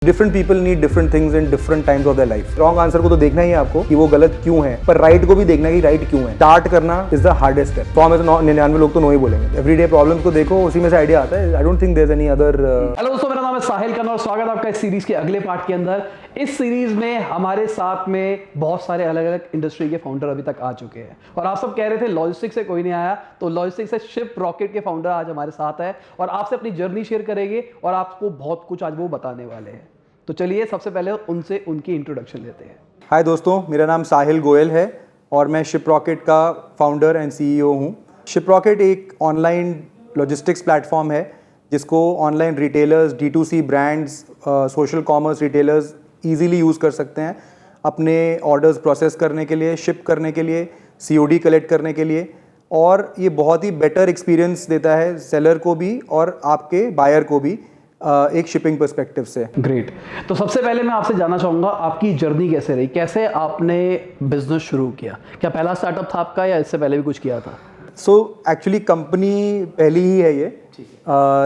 Different people need different things in different times of their life. Wrong answer को तो देखना ही है आपको कि वो गलत क्यों है, पर राइट को भी देखना है कि राइट क्यों है। स्टार्ट करना इज द हार्डेस्ट स्टेप। 100 में से 99 लोग तो नो ही बोलेंगे। एवरीडे प्रॉब्लम्स को देखो, उसी में से आइडिया आता है। I don't think there is any other. Hello दोस्तों, मेरा नाम है साहिल खन्ना और स्वागत है आपका इस सीरीज के अगले पार्ट के अंदर। इस सीरीज में हमारे साथ में बहुत सारे अलग अलग इंडस्ट्री के फाउंडर अभी तक आ चुके हैं और आप सब कह रहे थे लॉजिस्टिक्स से कोई नहीं आया, तो लॉजिस्टिक्स से शिप रॉकेट के फाउंडर आज हमारे साथ है और आपसे अपनी जर्नी शेयर करेंगे और आपको बहुत कुछ आज वो बताने वाले हैं। तो चलिए सबसे पहले उनसे उनकी इंट्रोडक्शन लेते हैं। हाय दोस्तों, मेरा नाम साहिल गोयल है और मैं शिप रॉकेट का फाउंडर एंड सीईओ हूँ। शिप रॉकेट एक ऑनलाइन लॉजिस्टिक्स प्लेटफॉर्म है जिसको online retailers, D2C brands, social commerce retailers easily use कर सकते हैं अपने ऑर्डर्स प्रोसेस करने के लिए, शिप करने के लिए, COD कलेक्ट करने के लिए। और ये बहुत ही बेटर एक्सपीरियंस देता है सेलर को भी और आपके बायर को भी एक शिपिंग पर्सपेक्टिव से। ग्रेट। तो सबसे पहले मैं आपसे जानना चाहूँगा आपकी जर्नी कैसे रही, कैसे आपने बिजनेस शुरू किया? क्या पहला स्टार्टअप था आपका या इससे पहले भी कुछ किया था? सो एक्चुअली कंपनी पहली ही है ये,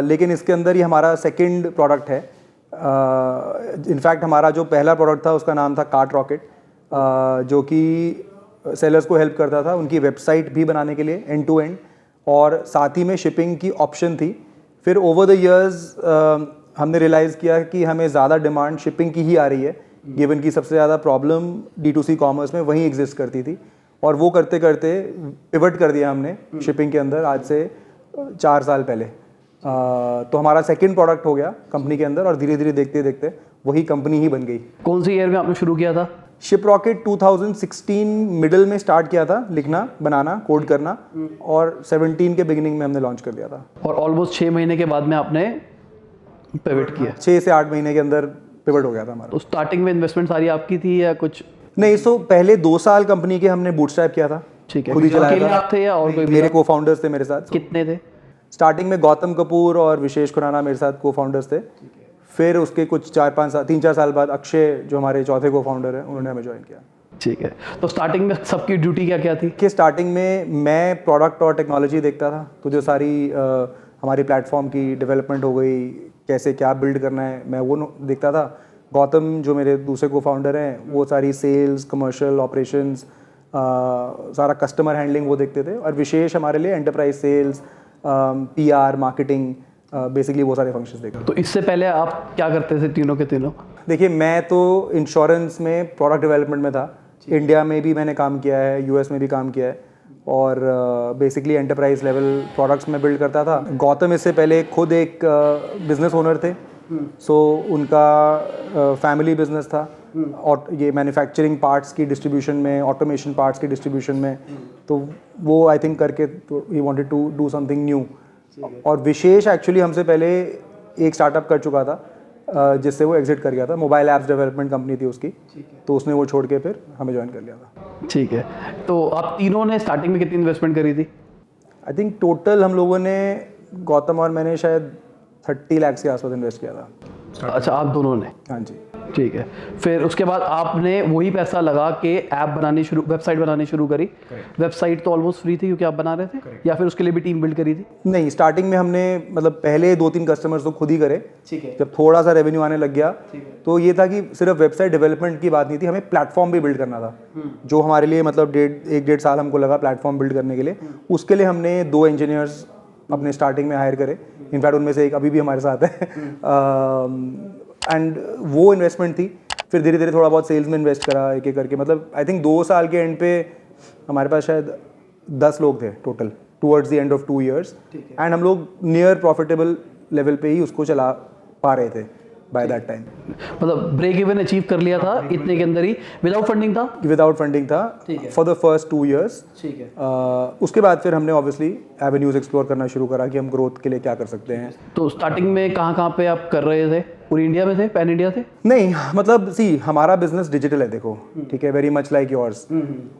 लेकिन इसके अंदर ही हमारा सेकंड प्रोडक्ट है। इनफैक्ट हमारा जो पहला प्रोडक्ट था उसका नाम था कार्ट रॉकेट, जो कि सेलर्स को हेल्प करता था उनकी वेबसाइट भी बनाने के लिए एंड टू एंड, और साथ ही में शिपिंग की ऑप्शन थी। फिर ओवर द इयर्स हमने रियलाइज़ किया कि हमें ज़्यादा डिमांड शिपिंग की ही आ रही है, गिवन की सबसे ज़्यादा प्रॉब्लम D2C कॉमर्स में वहीं एग्जिस्ट करती थी। और वो करते करते पिवट कर दिया हमने शिपिंग के अंदर आज से 4 साल पहले। तो हमारा सेकंड प्रोडक्ट हो गया कंपनी के अंदर और धीरे धीरे देखते देखते वही कंपनी ही बन गई। कौन सी ईयर में आपने शुरू किया था? शिप रॉकेट 2016 मिडिल में स्टार्ट किया था, लिखना, बनाना, कोड करना, और 17 के बिगिनिंग में हमने लॉन्च कर दिया था। और ऑलमोस्ट 6 महीने के बाद में आपने पिवट किया? 6 से 8 महीने के अंदर पिवट हो गया था हमारा। तो स्टार्टिंग में इन्वेस्टमेंट सारी आपकी थी या कुछ? नहीं, सो पहले 2 साल कंपनी के हमने बूटस्ट्रैप किया था। ठीक है। खुद ही चलाया अकेले था। आप थे या और कोई? मेरे को फाउंडर्स थे मेरे साथ। कितने थे? स्टार्टिंग में गौतम कपूर और विशेष खुराना मेरे साथ को फाउंडर्स थे। फिर उसके कुछ 3-4 साल बाद अक्षय, जो हमारे चौथे को फाउंडर हैं, उन्होंने हमें ज्वाइन किया। ठीक है। तो स्टार्टिंग में सबकी ड्यूटी क्या क्या थी? कि स्टार्टिंग में मैं प्रोडक्ट और टेक्नोलॉजी देखता था, तो जो सारी हमारी प्लेटफॉर्म की डेवलपमेंट हो गई, कैसे क्या बिल्ड करना है, मैं वो देखता था। गौतम, जो मेरे दूसरे को फाउंडर हैं, वो सारी सेल्स, कमर्शियल ऑपरेशंस, सारा कस्टमर हैंडलिंग वो देखते थे। और विशेष हमारे लिए enterprise sales, PR, marketing, basically वो सारे फंक्शंस देखते थे। तो इससे पहले आप क्या करते थे तीनों के तीनों? देखिए, मैं तो इंश्योरेंस में प्रोडक्ट डेवलपमेंट में था। इंडिया में भी मैंने काम किया है, US में भी काम किया है, और बेसिकली एंटरप्राइज लेवल प्रोडक्ट्स में बिल्ड करता था। गौतम इससे पहले खुद एक बिजनेस ओनर थे, सो उनका फैमिली बिजनेस था और ये मैन्युफैक्चरिंग पार्ट्स की डिस्ट्रीब्यूशन में, ऑटोमेशन पार्ट्स की डिस्ट्रीब्यूशन में, तो वो आई थिंक करके ही wanted to do something new. और विशेष एक्चुअली हमसे पहले एक स्टार्टअप कर चुका था जिससे वो एग्जिट कर गया था। मोबाइल ऐप्स डेवलपमेंट कंपनी थी उसकी, तो उसने वो छोड़ के फिर हमें ज्वाइन कर लिया था। ठीक है। तो आप तीनों ने स्टार्टिंग में कितनी इन्वेस्टमेंट करी थी? आई थिंक टोटल हम लोगों ने, गौतम और मैंने, शायद 30 लाख के आसपास इन्वेस्ट किया था। अच्छा, आप दोनों ने? हाँ जी। ठीक है। फिर उसके बाद आपने वही पैसा लगा के वेबसाइट बनानी शुरू करी। वेबसाइट तो ऑलमोस्ट फ्री थी क्योंकि आप बना रहे थे, या फिर उसके लिए भी टीम बिल्ड करी थी? नहीं, स्टार्टिंग में हमने मतलब पहले 2-3 कस्टमर्स तो खुद ही करे। ठीक है। जब थोड़ा सा रेवेन्यू आने लग गया तो ये था कि सिर्फ वेबसाइट डेवलपमेंट की बात नहीं थी, हमें प्लेटफॉर्म भी बिल्ड करना था, जो हमारे लिए मतलब 1.5 साल हमको लगा प्लेटफॉर्म बिल्ड करने के लिए। उसके लिए हमने 2 इंजीनियर्स अपने स्टार्टिंग में हायर करे। इनफैक्ट उनमें से एक अभी भी हमारे साथ है। एंड वो इन्वेस्टमेंट थी। फिर धीरे धीरे थोड़ा बहुत सेल्स में इन्वेस्ट करा एक एक करके। मतलब आई थिंक 2 साल के एंड पे हमारे पास शायद 10 लोग थे total, towards the end of 2 years। And हम लोग नियर प्रॉफिटेबल लेवल पे ही उसको चला पा रहे थे बाय दैट टाइम। मतलब ब्रेक इवन अचीव कर लिया था इतने के अंदर ही? विदाउट फंडिंग था? विदाउट फंडिंग था फॉर द फर्स्ट 2 years। ठीक है। उसके बाद फिर हमने ऑब्वियसली एवेन्यूज एक्सप्लोर करना शुरू करा कि हम ग्रोथ के लिए क्या कर सकते हैं। तो स्टार्टिंग में कहाँ पे आप कर रहे थे? पूरी इंडिया में थे? पैन इंडिया थे? नहीं, मतलब सी, हमारा बिजनेस डिजिटल है, देखो, ठीक है, वेरी मच लाइक योर्स।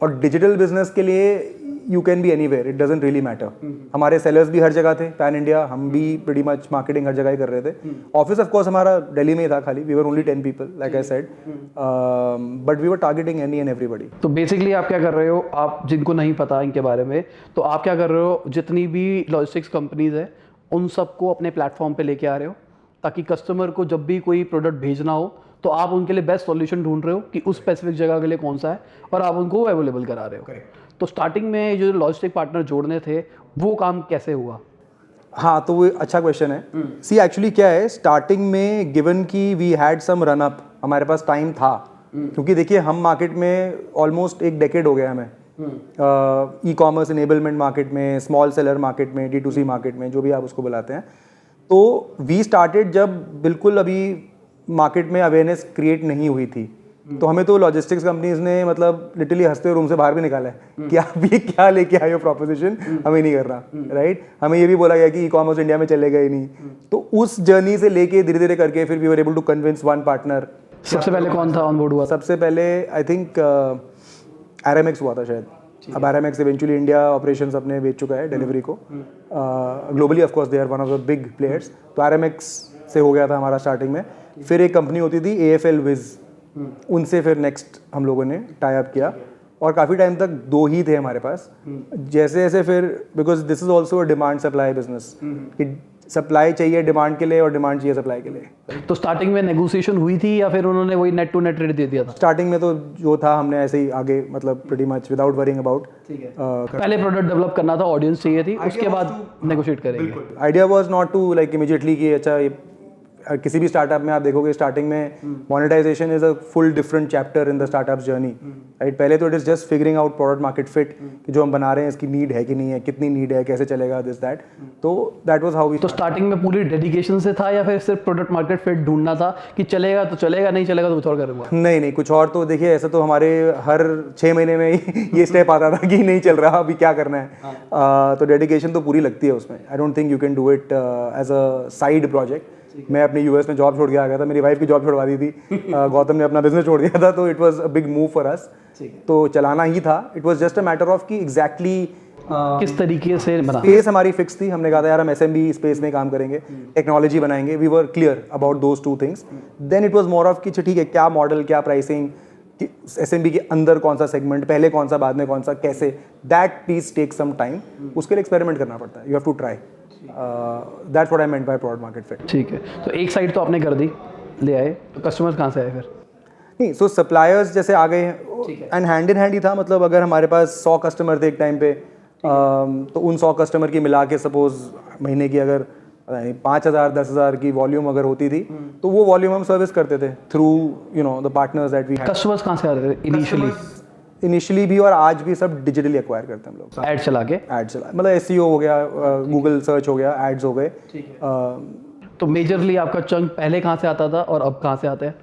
और डिजिटल बिजनेस के लिए you can be anywhere, it doesn't really matter. हमारे सेलर्स भी हर जगह थे, पैन इंडिया, हम भी प्रीटी मच मार्केटिंग हर जगह ही कर रहे थे। ऑफिस ऑफ कोर्स हमारा दिल्ली में ही था खाली, we were only 10 people like I said, but we were targeting any and everybody. तो बेसिकली आप क्या कर रहे हो, आप जिनको नहीं पता इनके बारे में, तो आप क्या कर रहे हो, जितनी भी लॉजिस्टिक्स कंपनीज है उन सबको अपने प्लेटफॉर्म पे लेके आ रहे हो ताकि कस्टमर को जब भी कोई प्रोडक्ट भेजना हो तो आप उनके लिए बेस्ट सॉल्यूशन ढूंढ रहे हो कि उस स्पेसिफिक जगह के लिए कौन सा है और आप उनको अवेलेबल करा रहे हो। तो स्टार्टिंग में जो लॉजिस्टिक पार्टनर जोड़ने थे वो काम कैसे हुआ? हाँ, तो वो अच्छा क्वेश्चन है। सी एक्चुअली क्या है, स्टार्टिंग में गिवन कि we had some run up, हमारे पास टाइम था, क्योंकि देखिए हम मार्केट में ऑलमोस्ट एक डेकेड हो गया हमें, ई कॉमर्स इनेबलमेंट मार्केट में, स्मॉल सेलर मार्केट में, D2C मार्केट में, जो भी आप उसको बुलाते हैं। तो वी स्टार्टेड जब बिल्कुल अभी मार्केट में अवेयरनेस क्रिएट नहीं हुई थी, तो हमें तो लॉजिस्टिक्स कंपनीज ने मतलब लिटरली हंसते रूम से बाहर भी निकाला है कि आप ये क्या लेके आए हो प्रोपोजिशन, हमें नहीं करना, राइट। हमें ये भी बोला गया कि ई कॉमर्स इंडिया में चलेगा ही नहीं। तो उस जर्नी से लेके धीरे धीरे करके फिर we were able to convince one partner. सबसे पहले कौन था ऑन बोर्ड हुआ? सबसे पहले आई थिंक RMX हुआ था शायद। अब RMX इवेंचुअली इंडिया ऑपरेशंस अपने बेच चुका है डिलीवरी को। Globally of course they are one of the big players. तो RMX से हो गया था हमारा स्टार्टिंग में। फिर एक कंपनी होती थी AFL Wiz, उनसे फिर नेक्स्ट हम लोगों ने टाई अप किया और काफ़ी टाइम तक 2 ही थे हमारे पास। जैसे जैसे फिर, because this is also a demand supply business, कि सप्लाई चाहिए डिमांड के लिए और डिमांड चाहिए सप्लाई के लिए। तो स्टार्टिंग में नेगोशिएशन हुई थी या फिर उन्होंने वही नेट टू नेट रेट दे दिया था? स्टार्टिंग में तो जो था हमने ऐसे ही आगे मतलब pretty much without worrying about. पहले प्रोडक्ट डेवलप करना था, ऑडियंस चाहिए थी, उसके बाद नेगोशिएट करेंगे। Idea was not to like immediately कि अच्छा किसी भी स्टार्टअप में आप देखोगे स्टार्टिंग में monetisation is a full different chapter in the startup journey, right. पहले तो it is just figuring out product market fit, कि जो हम बना रहे हैं इसकी नीड है कि नहीं है, कितनी नीड है, कैसे चलेगा, दिस दैट। तो दैट वाज हाउ वी। तो स्टार्टिंग में पूरी डेडिकेशन से था या फिर सिर्फ प्रोडक्ट मार्केट फिट ढूंढना था कि चलेगा तो चलेगा, नहीं चलेगा तो कुछ और करूंगा? नहीं, कुछ और। तो देखिए ऐसा तो हमारे हर 6 महीने में ये स्टेप आता था कि नहीं चल रहा, अभी क्या करना है। तो डेडिकेशन तो पूरी लगती है उसमें। I don't think you can do it as a side project. मैं अपने US में जॉब छोड़ के आ गया था, मेरी वाइफ की जॉब छोड़वा दी थी, गौतम ने अपना बिजनेस छोड़ दिया था, तो it was a big move for us. तो चलाना ही था। It was just a matter of कि एग्जैक्टली किस तरीके से बना। स्पेस हमारी फिक्स थी। हमने कहा था यार हम SMB स्पेस में काम करेंगे, टेक्नोलॉजी बनाएंगे। We were clear about those 2 things. Then it was more of कि ठीक है, क्या मॉडल, क्या प्राइसिंग, SMB के अंदर कौन सा सेगमेंट, पहले कौन सा, बाद में कौन सा, कैसे, that please take some time. उसके लिए एक्सपेरिमेंट करना पड़ता है, you have to try. That's what I meant by product market fit. ठीक है, तो एक साइड तो आपने कर दी, ले आए, तो कस्टमर्स कहाँ से आए फिर? नहीं, सो सप्लायर्स जैसे आ गए एंड हैंड इन हैंड ही था। मतलब अगर हमारे पास 100 कस्टमर थे एक टाइम पे, तो उन 100 कस्टमर की मिला के सपोज महीने की अगर 5,000 10,000 की वॉल्यूम अगर होती थी, तो वो वॉल्यूम हम सर्विस करते थे through the partners that we had. Customers कहाँ से आते थे इनिशियली भी और आज भी सब डिजिटली एक्वायर करते हैं हम लोग। ऐड चला के? ऐड चला, मतलब SEO हो गया, गूगल सर्च हो गया, एड्स हो गए। तो मेजरली आपका चंक पहले कहाँ से आता था और अब कहाँ से आता है?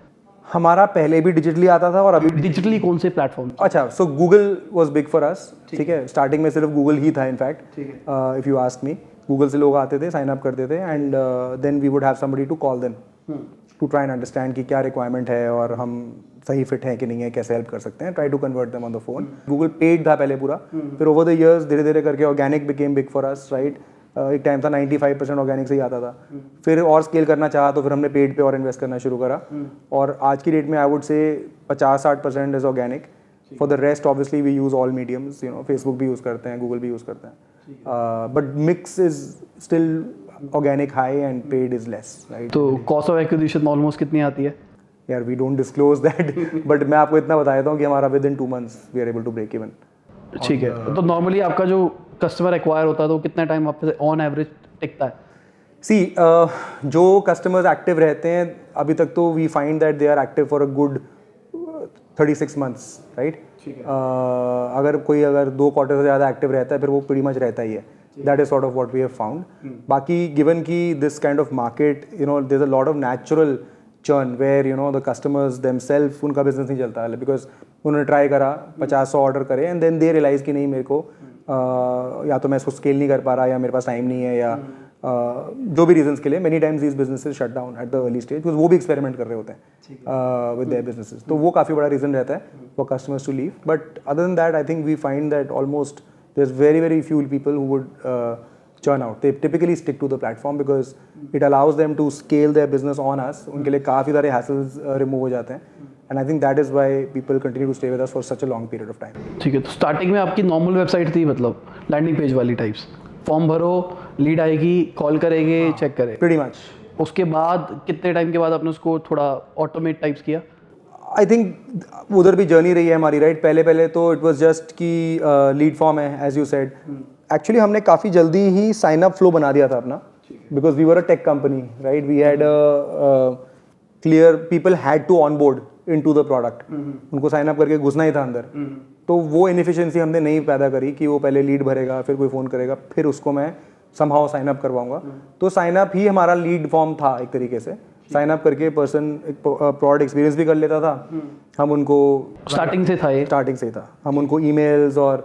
हमारा पहले भी डिजिटली आता था और अभी डिजिटली कौन से प्लेटफॉर्म? अच्छा, so Google was big for us, ठीक है। स्टार्टिंग में सिर्फ गूगल ही था in fact, if you ask me. Google से लोग आते थे, साइन अप करते थे, and then we would have somebody to call them to try and understand कि क्या रिक्वायरमेंट है और हम सही फिट है कि नहीं है, कैसे हेल्प कर सकते हैं, try to convert them on the phone. Google paid था पहले पूरा, फिर ओवर द इयर्स धीरे धीरे करके organic became big for us, right. एक टाइम था 95% ऑर्गेनिक से ही आता था। फिर और स्केल करना चाहा तो फिर हमने पेड पे और इन्वेस्ट करना शुरू करा, और आज की डेट में आई would say 50-60% is organic. For the rest obviously we use all mediums, Facebook भी यूज़ करते हैं, गूगल भी यूज़ करते हैं, but mix is still organic high and paid is less, right. तो कॉस्ट ऑफ एक्विजिशन ऑलमोस्ट कितनी आती है? यार we don't disclose that, but मैं आपको इतना बता देता हूँ कि हमारा within 2 months we are able to break even. ठीक है, तो नॉर्मली आपका जो कस्टमर एक्वायर होता है तो कितना टाइम आप पे ऑन एवरेज टिकता है? सी जो कस्टमर्स एक्टिव रहते हैं अभी तक, तो we find that they are active for a good 36 months, right. अगर कोई 2 क्वार्टर से ज़्यादा एक्टिव रहता है फिर वो प्रीटी मच रहता ही है। That is sort of what we have found. बाकी गिवन की this kind of market, there is a lot of natural churn where the customers themselves, उनका बिजनेस नहीं चलता है बिकॉज उन्होंने ट्राई करा 50-100 ऑर्डर करे एंड देन दे रियलाइज कि नहीं मेरे को या तो मैं इसको स्केल नहीं कर पा रहा, या मेरे पास टाइम नहीं है, या जो भी रीजंस के लिए many times these businesses shut down at the early stage, because वो भी एक्सपेरिमेंट कर रहे होते हैं विद देयर बिजनेसेस। तो वो काफ़ी बड़ा रीजन रहता है for customers to leave. But other than that I think we find that almost there is very few people who would churn out. They typically stick to the platform because it allows them to scale their business on us. उनके लिए काफ़ी सारे hassles remove हो जाते हैं, and I think that is why people continue to stay with us for such a long period of time. ठीक है, तो स्टार्टिंग में आपकी नॉर्मल वेबसाइट थी, मतलब लैंडिंग पेज वाली टाइप्स, फॉर्म भरो, लीड आएगी, कॉल करेंगे, चेक करें? Pretty much. उसके बाद कितने टाइम के बाद आपने उसको थोड़ा ऑटोमेट टाइप्स किया? आई थिंक उधर भी जर्नी रही है हमारी, राइट? पहले पहले तो इट वाज जस्ट कि लीड फॉर्म है, एज यू सेड. एक्चुअली हमने काफ़ी जल्दी ही साइन अप फ्लो बना दिया था अपना, because we were a tech company, right? We had clear, people had to onboard into the product. उनको साइन अप करके घुसना ही था अंदर. तो वो इनएफिशिएंसी हमने नहीं पैदा करी कि वो पहले लीड भरेगा, फिर कोई फ़ोन करेगा, फिर उसको मैं समहाउ साइन अप करवाऊंगा. तो साइन अप ही हमारा लीड फॉर्म था एक तरीके से. साइन अप करके पर्सन प्रोडक्ट एक्सपीरियंस भी कर लेता था. हम उनको स्टार्टिंग से था ये? स्टार्टिंग से ही था. हम उनको ईमेल्स और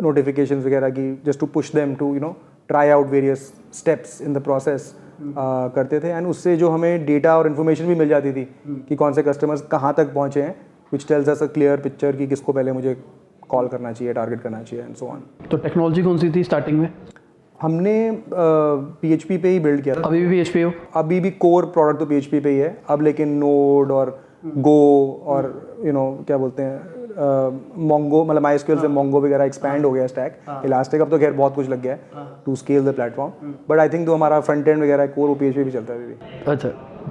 नोटिफिकेशंस वगैरह की just to push them to try out various steps in the process करते थे. एंड उससे जो हमें डेटा और इन्फॉर्मेशन भी मिल जाती थी कि कौन से कस्टमर्स कहाँ तक पहुँचे हैं, which tells us a clear picture कि किसको पहले मुझे कॉल करना चाहिए, टारगेट करना चाहिए, एंड सो ऑन. तो टेक्नोलॉजी कौन सी थी स्टार्टिंग में? हमने PHP पे ही बिल्ड किया था. अभी भी PHP हो? अभी भी कोर प्रोडक्ट तो PHP पे ही है. अब लेकिन नोड और गो और क्या बोलते हैं मोंगो, मतलब MySQL से मोंगो वगैरह एक्सपैंड हो गया स्टैक. इलास्टिक अब तो खैर बहुत कुछ लग गया है to scale the platform. But I think जो हमारा फ्रंट एंड वगैरह कोर वो PHP भी चलता है अभी भी. अच्छा,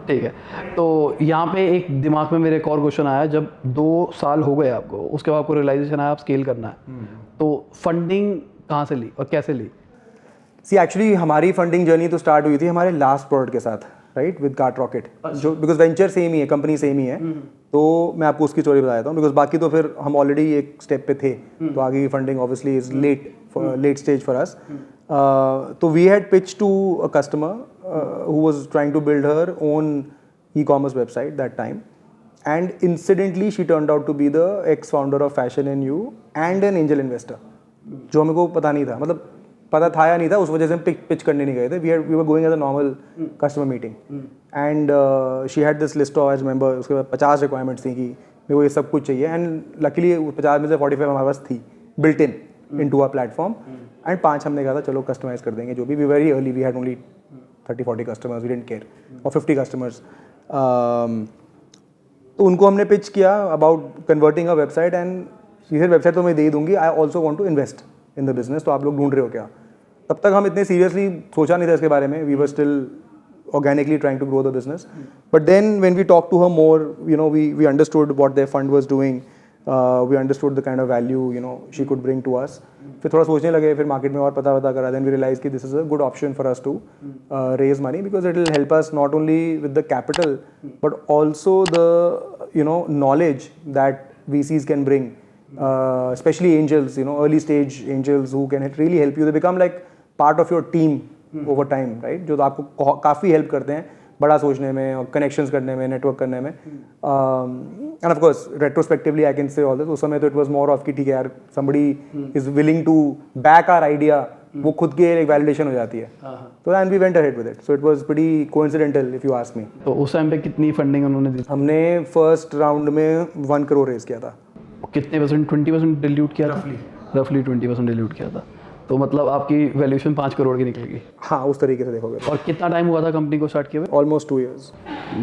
ठीक है. तो यहाँ पे एक दिमाग में मेरे एक और क्वेश्चन आया. जब 2 साल हो गए आपको, उसके बाद आपको रियलाइजेशन आया आप स्केल करना है, तो फंडिंग कहाँ से ली और कैसे ली? सी एक्चुअली हमारी फंडिंग जर्नी तो स्टार्ट हुई थी हमारे लास्ट प्रोडक्ट के साथ, राइट? विद कार्ट रॉकेट, जो बिकॉज वेंचर सेम ही है, कंपनी सेम ही है. तो मैं आपको उसकी स्टोरी बता देता हूँ, बिकॉज बाकी तो फिर हम ऑलरेडी एक स्टेप पे थे. तो आगे की funding obviously is late stage for us. तो we had pitch to a customer who was trying to build her own e-commerce website that time. And incidentally she turned out to be the ex founder of Fashion and You and an angel investor, जो हमें को पता नहीं था. मतलब पता था या नहीं था, उस वजह से हम पिच करने नहीं गए थे. We were going as a normal customer meeting. And she had this list of as member. उसके बाद 50 रिक्वायरमेंट्स थी कि मेरे को ये सब कुछ चाहिए. एंड लकीली 50 में से 45 हमारे पास थी built into our platform. And 5 हमने कहा था चलो कस्टमाइज कर देंगे जो भी. We very early, we had only 30-40 customers, we didn't care, और 50 कस्टमर्स. तो उनको हमने पिच किया about converting a website. And सीधे वेबसाइट तो मैं दे दूंगी, I also want to invest in the business. तो आप लोग ढूंढ रहे हो क्या? तब तक हम इतने सीरियसली सोचा नहीं था इसके बारे में. We were still organically trying to grow the business. But then when we talked to her more, we understood what their fund was doing. We understood the kind of value she could bring to us. फिर थोड़ा सोचने लगे, फिर market में और पता करा. Then we realized कि this is a good option for us to raise money, because it will help us not only with the capital but also the knowledge that VCs can bring. Especially angels, early stage angels who can really help you. They become like part of your team over time, right? जो आपको काफ़ी help करते हैं बड़ा सोचने में और connections करने में, नेटवर्क करने में. And of course retrospectively I can say all this. उस समय तो इट वाज मोर ऑफ कि ठीक है यार, somebody is willing to back our idea. वो खुद की एक वैलिडेशन हो जाती है. तो and we went ahead with it. So it was pretty coincidental if you ask me. तो उस टाइम पे कितनी फंडिंग उन्होंने दी? हमने फर्स्ट राउंड में 1 करोड़ रेज किया था. कितने परसेंट? 20% डिल्यूट किया था? रफली 20% डिल्यूट किया था. तो मतलब आपकी वैल्यूएशन 5 करोड़ की निकलेगी. हाँ, उस तरीके से देखोगे. और कितना टाइम हुआ था कंपनी को स्टार्ट किए हुए? Almost 2 years.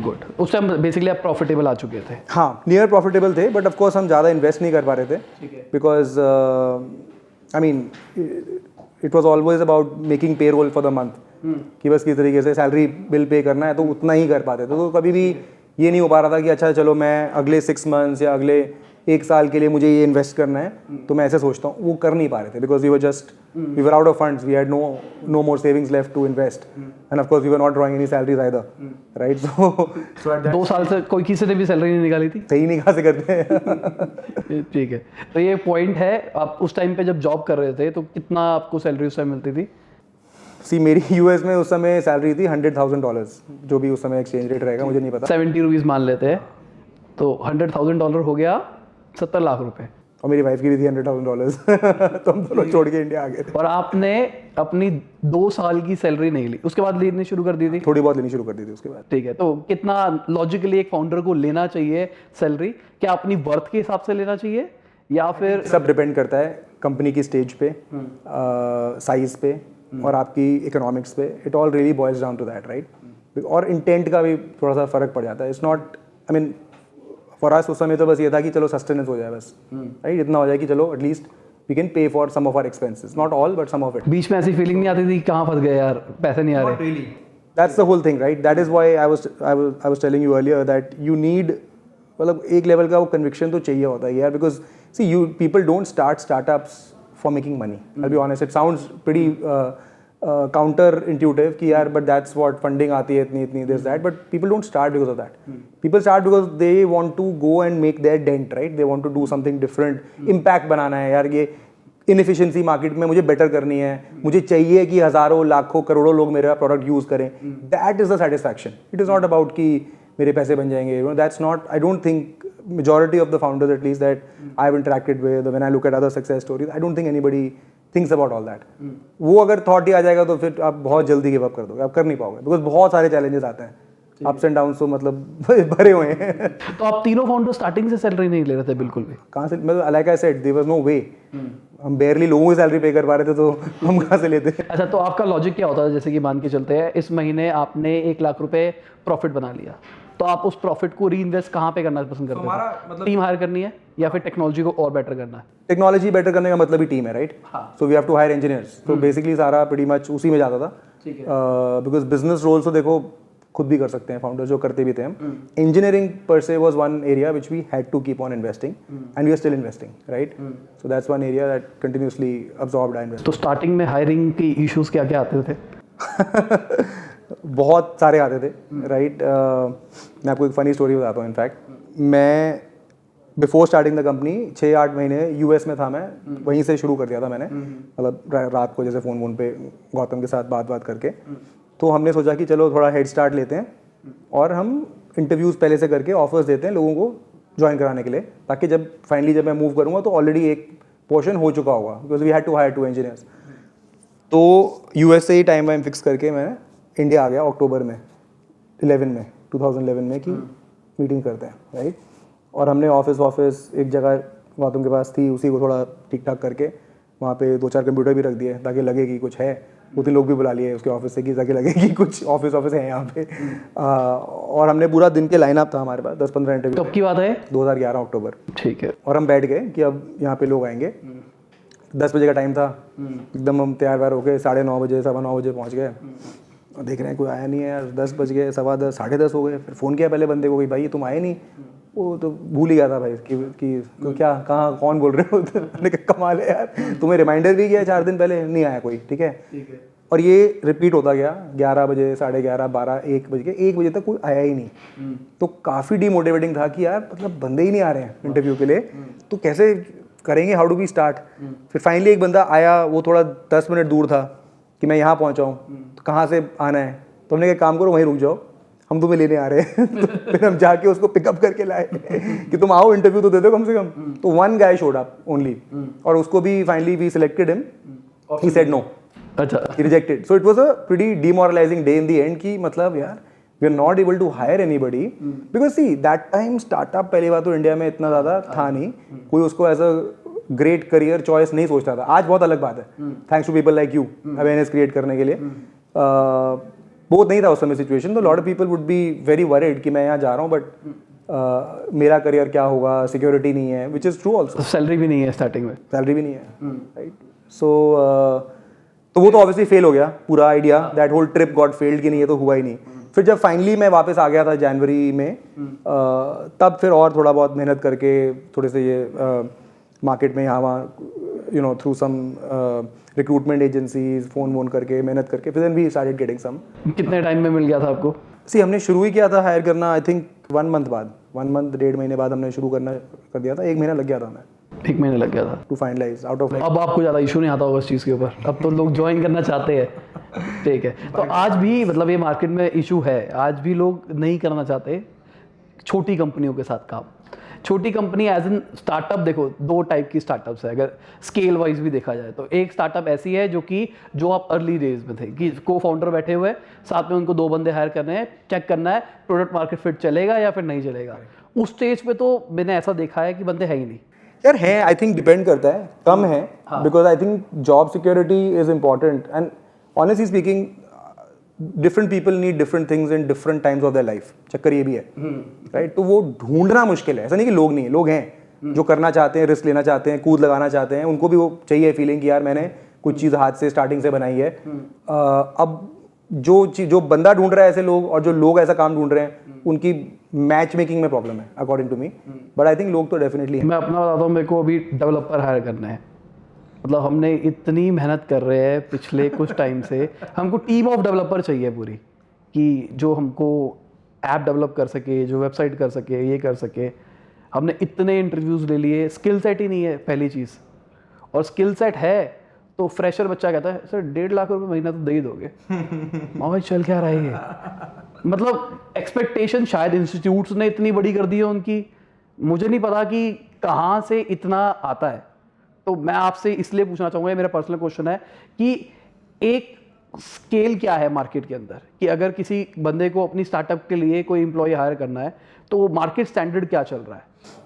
गुड. उस टाइम बेसिकली आप प्रॉफिटेबल आ चुके थे? हाँ, नियर प्रॉफिटेबल थे. बट ऑफ कोर्स हम ज़्यादा इन्वेस्ट नहीं कर पा रहे थे, because I mean it was always about making पे रोल फॉर द मंथ. कि बस किस तरीके से सैलरी बिल पे करना है, तो उतना ही कर पाते थे. तो कभी भी ये नहीं हो पा रहा था कि अच्छा चलो मैं अगले 6 months या अगले 1 साल के लिए मुझे ये इन्वेस्ट करना है. तो मैं ऐसे सोचता हूँ, वो कर नहीं पा रहे थे, because we were out of funds. We had no more savings left to invest. And of course we were not drawing any salaries either, right? So 2 साल से कोई किसी ने भी सैलरी नहीं निकाली थी? सही नहीं, कहाँ से करते हैं. ठीक है. तो ये पॉइंट है. आप उस टाइम पे जब जॉब कर रहे थे तो कितना आपको सैलरी उस टाइम मिलती थी? सी मेरी US में उस समय सैलरी थी $100,000, जो भी उस समय एक्सचेंज रेट रहेगा मुझे नहीं पता. 70 रुपीज़ मान लेते हैं, तो $100,000 हो गया 70 लाख रुपए. और मेरी वाइफ की भी थी $100,000. तो हम दोनों छोड़ के इंडिया आ गए थे. और आपने अपनी 2 साल की सैलरी नहीं ली, उसके बाद लेनी शुरू कर दी थी? थोड़ी बहुत लेनी शुरू कर दी थी उसके बाद. ठीक है. तो कितना लॉजिकली एक फाउंडर को लेना चाहिए सैलरी? क्या अपनी वर्थ के हिसाब से लेना चाहिए या फिर? सब डिपेंड करता है कंपनी की स्टेज पे, साइज पे, और आपकी इकोनॉमिक्स पे. It all really boils down to that, right? और इंटेंट का भी थोड़ा सा फर्क पड़ जाता है. It's not, I mean for us उस समय तो बस ये था कि चलो सस्टेनेंस हो जाए बस, राइट? इतना हो जाए कि चलो at least we can pay for some of our expenses, not all but some of it. बीच में ऐसी फीलिंग नहीं आती थी कहाँ फंस गए यार, पैसे नहीं आ रहे? That's the whole thing, right? That is why I was telling you earlier that you need, मतलब एक लेवल का वो conviction तो चाहिए होता है यार, because see people don't start startups for making money. I'll be honest, it sounds pretty counter intuitive कि यार but that's what funding आती है इतनी this that, but people don't start because of that. People start because they want to go and make their dent, right? They want to do something different, impact बनाना है यार, ये inefficiency market में मुझे better करनी है, मुझे चाहिए कि हज़ारों लाखों करोड़ों लोग मेरा प्रोडक्ट यूज़ करें. That is the satisfaction. It is not about कि मेरे पैसे बन जाएंगे. That's not, I don't think majority of the founders at least that I've interacted with, when I look at other success stories, I don't think anybody thinks about all that. वो अगर thought ही आ जाएगा तो फिर आप बहुत जल्दी give up कर दोगे, आप कर नहीं पाओगे, because बहुत सारे challenges आते हैं, अप्स एंड डाउन्स तो मतलब भरे हुए हैं. तो आप तीनों फाउंडर स्टार्टिंग से सैलरी नहीं ले रहे थे बिल्कुल भी? कहाँ से, मतलब like I said, there was no way. हम बेयरली लोगों की सैलरी पे कर पा रहे थे, तो हम कहाँ से लेते. अच्छा, तो आपका लॉजिक क्या होता है? जैसे कि मान के चलते हैं इस महीने आपने 1 लाख रुपए प्रॉफिट बना लिया, तो आप उस प्रॉफिट को री इन्वेस्ट कहाँ पे करना पसंद करते हैं? टीम हायर करनी है या फिर टेक्नोलॉजी को और बेटर करना है? टेक्नोलॉजी बेटर करने का मतलब ही टीम है, right? So we have to hire engineers. तो बेसिकली सारा प्रीटी मच उसी में जाता था, बिकॉज बिजनेस रोल्स तो देखो खुद भी कर सकते हैं फाउंडर, जो करते भी थे हम. इंजीनियरिंग पर से was one area which we had to keep on investing, and we are still investing, right? So that's one area that continuously absorbed our investment. तो स्टार्टिंग में हायरिंग की इश्यूज क्या क्या आते थे? बहुत सारे आते थे, राइट? मैं आपको एक फ़नी स्टोरी बताता हूँ. इनफैक्ट मैं बिफोर स्टार्टिंग द कंपनी 6-8 महीने यूएस में था. मैं वहीं से शुरू कर दिया था मैंने, मतलब रात को जैसे फ़ोन पे गौतम के साथ बात करके. तो हमने सोचा कि चलो थोड़ा हेड स्टार्ट लेते हैं और हम इंटरव्यूज़ पहले से करके ऑफर्स देते हैं लोगों को ज्वाइन कराने के लिए, ताकि जब फाइनली जब मैं मूव करूँगा तो ऑलरेडी एक पोर्शन हो चुका होगा, because we had to hire 2 engineers. तो यूएस से ही टाइम वाइम फिक्स करके मैं इंडिया आ गया अक्टूबर में 2011 में कि मीटिंग करते हैं, राइट? और हमने ऑफिस एक जगह गौतम के पास थी, उसी को थोड़ा ठीक ठाक करके वहाँ पे 2-4 कंप्यूटर भी रख दिए ताकि लगे कि कुछ है. 2-3 लोग भी बुला लिए उसके ऑफिस से कि ताकि लगे कि कुछ ऑफिस है यहाँ पे. और हमने पूरा दिन के लाइनअप था हमारे पास, 10-15 इंटरव्यू. कब की बात है? 2011 अक्टूबर. ठीक है. और हम बैठ गए कि अब यहाँ पे लोग आएंगे. 10 बजे का टाइम था, एकदम हम तैयार व्यार होके 9:30 बजे 9:15 बजे पहुँच गए. देख रहे हैं कोई आया नहीं है यार. 10 बज गए, 10:15, 10:30 हो गए. फिर फ़ोन किया पहले बंदे को कि भाई तुम आए नहीं. वो तो भूल ही गया था भाई कि क्या कहाँ कौन बोल रहे हो. मैंने कहा कमाल है यार, तुम्हें रिमाइंडर भी किया 4 दिन पहले, नहीं आया कोई. ठीक है. और ये रिपीट होता गया. 11 बजे, 11:30, 12, 1 बज गए. 1 बजे तक कोई आया ही नहीं. तो काफ़ी डीमोटिवेटिंग था कि यार मतलब बंदे ही नहीं आ रहे हैं इंटरव्यू के लिए, तो कैसे करेंगे, हाउ डू वी स्टार्ट. फिर फाइनली एक बंदा आया, वो थोड़ा 10 मिनट दूर था कि मैं यहाँ पहुँचा हूँ, तो कहाँ से आना है. तो हमने कहा काम करो वहीं रुक जाओ, हम तुम्हें लेने आ रहे हैं. तो फिर हम जाके उसको पिकअप करके लाए कि तुम आओ इंटरव्यू तो दे दो कम से कम. तो 1 guy showed up only, और उसको भी finally we selected him. He said no. अच्छा. He rejected. So it was a pretty demoralizing day in the end कि मतलब यार we are not able to hire anybody because see that time startup पहली बात तो India में इतना ज़्यादा था नहीं, कोई उसको as a great career choice नहीं सोचता था. आज बहुत अलग बात है, thanks to people like you, awareness create करने के लिए. बहुत नहीं था उस समय सिचुएशन, तो lot of people would be very worried कि मैं यहाँ जा रहा हूँ बट मेरा करियर क्या होगा, सिक्योरिटी नहीं है, which is true also. Salary भी नहीं है स्टार्टिंग में. सैलरी भी नहीं है, राइट? सो तो वो तो ऑब्वियसली फेल हो गया पूरा idea. That whole trip got failed कि नहीं, ये तो हुआ ही नहीं. फिर जब फाइनली मैं वापस आ गया था जनवरी में, तब फिर और थोड़ा बहुत मेहनत करके थोड़े से ये मार्केट में यहाँ वहाँ you know through some recruitment agencies phone करके मेहनत करके फिर वी स्टार्टेड गेटिंग सम. कितने टाइम में मिल गया था आपको? सी हमने शुरू ही किया था हायर करना आई थिंक 1 month बाद, 1 month 1.5 महीने बाद हमने शुरू करना कर दिया था. 1 महीना लग गया था हमें. 1 महीना लग गया था टू फाइनलाइज आउट ऑफ. अब आपको ज़्यादा इशू नहीं आता होगा इस चीज़ के ऊपर, अब तो लोग ज्वाइन करना चाहते हैं. ठीक है. तो आज भी मतलब ये मार्केट में इशू है, आज भी लोग नहीं करना चाहते छोटी कंपनियों के साथ काम. छोटी कंपनी एज एन स्टार्टअप, देखो 2 टाइप की स्टार्टअप्स है अगर स्केल वाइज भी देखा जाए तो. एक स्टार्टअप ऐसी है जो आप अर्ली डेज में थे कि को फाउंडर बैठे हुए, साथ में उनको 2 बंदे हायर करने हैं, चेक करना है प्रोडक्ट मार्केट फिट चलेगा या फिर नहीं चलेगा. उस स्टेज पे तो मैंने ऐसा देखा है कि बंदे है ही नहीं. यार है, आई थिंक डिपेंड करता है, कम है because I think job security is important and honestly speaking different people need different things in different times of their life. चक्कर ये भी है, राइट? तो वो ढूंढना मुश्किल है. ऐसा नहीं कि लोग नहीं, लोग हैं जो करना चाहते हैं, रिस्क लेना चाहते हैं, कूद लगाना चाहते हैं. उनको भी वो चाहिए फीलिंग कि यार मैंने कुछ चीज़ हाथ से स्टार्टिंग से बनाई है. अब जो बंदा ढूंढ रहा है ऐसे लोग और जो लोग ऐसा काम ढूंढ रहे हैं उनकी मैच मेकिंग में प्रॉब्लम है according to me, but I think लोग तो डेफिनेटली हैं। मैं अपना बताता हूँ, मेरे को अभी डेवलपर हायर करना है। मतलब हमने इतनी मेहनत कर रहे हैं पिछले कुछ टाइम से, हमको टीम ऑफ डेवलपर चाहिए पूरी, कि जो हमको ऐप डेवलप कर सके, जो वेबसाइट कर सके, ये कर सके। हमने इतने इंटरव्यूज़ ले लिए, स्किल सेट ही नहीं है पहली चीज़, और स्किल सेट है तो फ्रेशर बच्चा कहता है सर 1.5 लाख रुपए महीना तो दे ही दोगे। माँ चल क्या रहा है ये? मतलब एक्सपेक्टेशन शायद इंस्टीट्यूट्स ने इतनी बड़ी कर दी है उनकी, मुझे नहीं पता कि कहाँ से इतना आता है। तो मैं आपसे इसलिए पूछना चाहूँगा, ये मेरा पर्सनल क्वेश्चन है कि एक स्केल क्या है मार्केट के अंदर, कि अगर किसी बंदे को अपनी स्टार्टअप के लिए कोई एम्प्लॉय हायर करना है तो मार्केट स्टैंडर्ड क्या चल रहा है?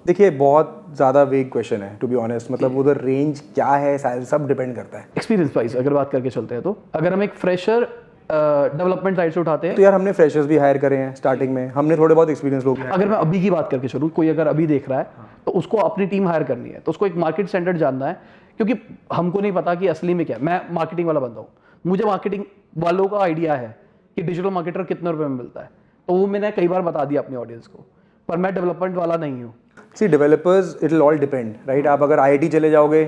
देखिए बहुत ज़्यादा वेग क्वेश्चन है टू बी ऑनेस्ट, मतलब उधर रेंज क्या है सब डिपेंड करता है। एक्सपीरियंस वाइज अगर बात करके चलते हैं तो अगर हम एक फ्रेशर डेवलपमेंट साइड से उठाते हैं तो यार हमने फ्रेशर्स भी हायर करे हैं स्टार्टिंग में, हमने थोड़े बहुत एक्सपीरियंस लोग। अगर मैं अभी की बात करके चलूँ, कोई अगर अभी देख रहा है तो उसको अपनी टीम हायर करनी है, तो उसको एक मार्केट स्टैंडर्ड जानना है, क्योंकि हमको नहीं पता कि असली में क्या है। मैं मार्केटिंग वाला बंदा हूँ, मुझे मार्केटिंग वालों का आइडिया है कि डिजिटल मार्केटर कितने रुपए में मिलता है, तो वो मैंने कई बार बता दिया अपने ऑडियंस को, पर मैं डेवलपमेंट वाला नहीं हूँ। See developers it will all depend right. आप अगर आईआईटी चले जाओगे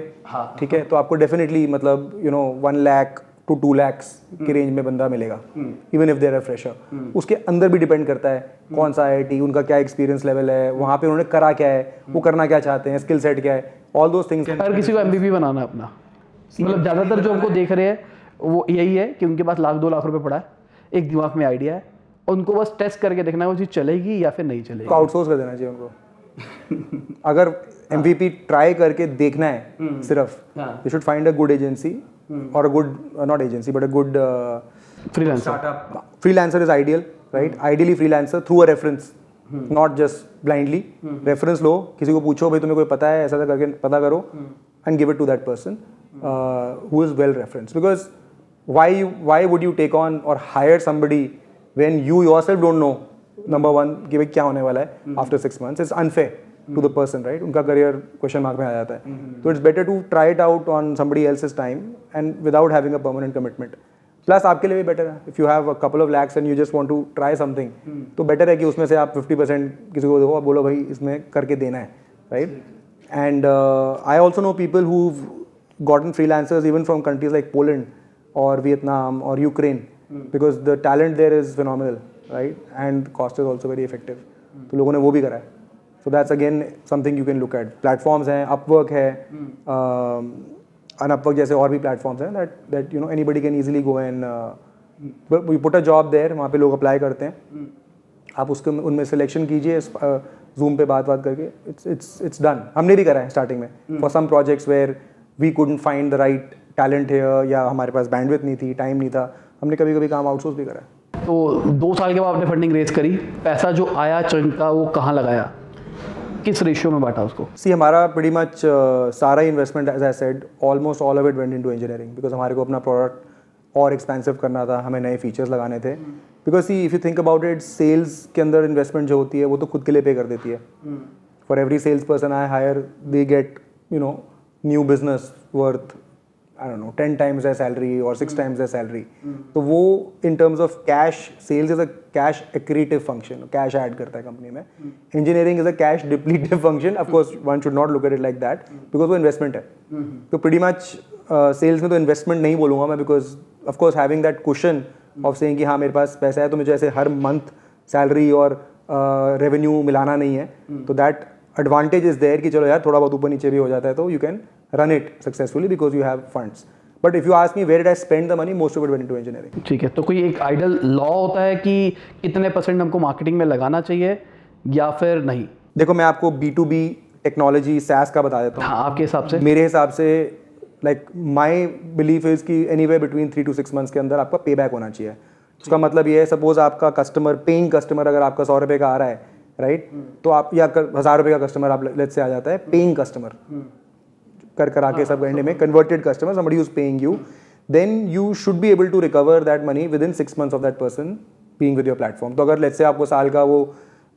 ठीक है तो आपको डेफिनेटली मतलब 1 लाख to 2 lakhs की रेंज में बंदा मिलेगा, even if there are fresher. उसके अंदर भी डिपेंड करता है कौन सा आईआईटी, उनका क्या एक्सपीरियंस लेवल है, वहाँ पे उन्होंने करा क्या है, वो करना क्या चाहते हैं, स्किल सेट क्या है, ऑल दोस थिंग्स। हर किसी को एमबीपी बनाना है अपना, मतलब ज़्यादातर जो हमको देख रहे हैं वो यही है कि उनके पास 1-2 लाख रुपए पड़ा है, एक दिमाग में आइडिया है, उनको बस टेस्ट करके देखना है वो चीज़ चलेगी या फिर नहीं चलेगी। आउटसोर्स कर देना चाहिए उनको। अगर MVP ट्राई करके देखना है सिर्फ, they should find a good agency और a good not agency but a good freelancer. freelancer is ideal right, ideally freelancer through a reference, not just blindly। reference लो, किसी को पूछो भाई तुम्हें कोई पता है, ऐसा करके पता करो and give it to that person who is well referenced, because why would you take on or hire somebody when you yourself don't know number one कि भाई क्या होने वाला है after 6 months? It's unfair to the person right, उनका career question mark में आ जाता है। तो it's better to try it out on somebody else's time and without having a permanent commitment। Plus आपके लिए भी बेटर है, if you have a couple of lakhs and you just want to try something, तो better है कि उसमें से आप 50% किसी को दो और बोलो भाई इसमें करके देना है right. And I also know people who gotten freelancers even from countries like Poland और वियतनाम और Ukraine, because the talent there is phenomenal right and cost is also very effective. तो लोगों ने वो भी करा है, so that's again something you can look at. Platforms हैं, अपवर्क है, अपवर्क जैसे और भी प्लेटफॉर्म्स हैं that anybody can easily go and we put a job there, वहाँ पे लोग अप्लाई करते हैं, आप उसके उनमें सिलेक्शन कीजिए जूम पे बात करके, it's done। हमने भी करा है स्टार्टिंग में for some projects where we couldn't find the right talent here, या हमारे पास बैंडविड्थ नहीं थी, टाइम नहीं था, हमने कभी कभी काम आउटसोर्स भी करा है। तो 2 साल के बाद आपने फंडिंग रेज करी, पैसा जो आया चंका वो कहाँ लगाया, किस रेशियो में बांटा उसको? सी हमारा pretty much सारा investment as I said almost all of it went into engineering, because हमारे को अपना प्रोडक्ट और एक्सपेंसिव करना था, हमें नए फीचर्स लगाने थे। Because see if you think about it, sales के अंदर इन्वेस्टमेंट जो होती है वो तो खुद के लिए पे कर देती है। For every sales person I hire they get new business worth I don't know 10 times their salary or 6 times their salary। तो वो in terms of cash, sales is a cash accretive function, cash add करता है company में। Engineering is a cash depletive function। Of course one should not look at it like that because वो investment है। तो pretty much sales में तो investment नहीं बोलूँगा मैं, because of course having that cushion of saying कि हाँ मेरे पास पैसा है तो मुझे ऐसे हर month salary और revenue मिलाना नहीं है, तो that advantage is there कि चलो यार थोड़ा बहुत ऊपर नीचे भी हो जाता है तो you can run it successfully because you have funds। But if you ask me where did I spend the money, most of it went into engineering। ठीक है, तो कोई एक आइडल लॉ होता है कि कितने % हमको मार्केटिंग में लगाना चाहिए या फिर नहीं? देखो मैं आपको B2B टेक्नोलॉजी SaaS का बता देता हूँ। हाँ, आपके हिसाब से? मेरे हिसाब से लाइक माई बिलीफ इज कि एनीवे बिटवीन 3 to 6 months के अंदर आपका पे बैक होना चाहिए। उसका मतलब ये है, सपोज आपका कस्टमर, पेइंग कस्टमर अगर आपका 100 रुपये का आ रहा है राइट, तो आप या 1000 रुपये का कस्टमर आप लेट्स से आ जाता है, पेइंग कस्टमर करा के सब एंड में converted customer, somebody who's paying you, then you should be able to recover that money within 6 months of that person being with your platform। तो अगर लेट्स से आपको साल का वो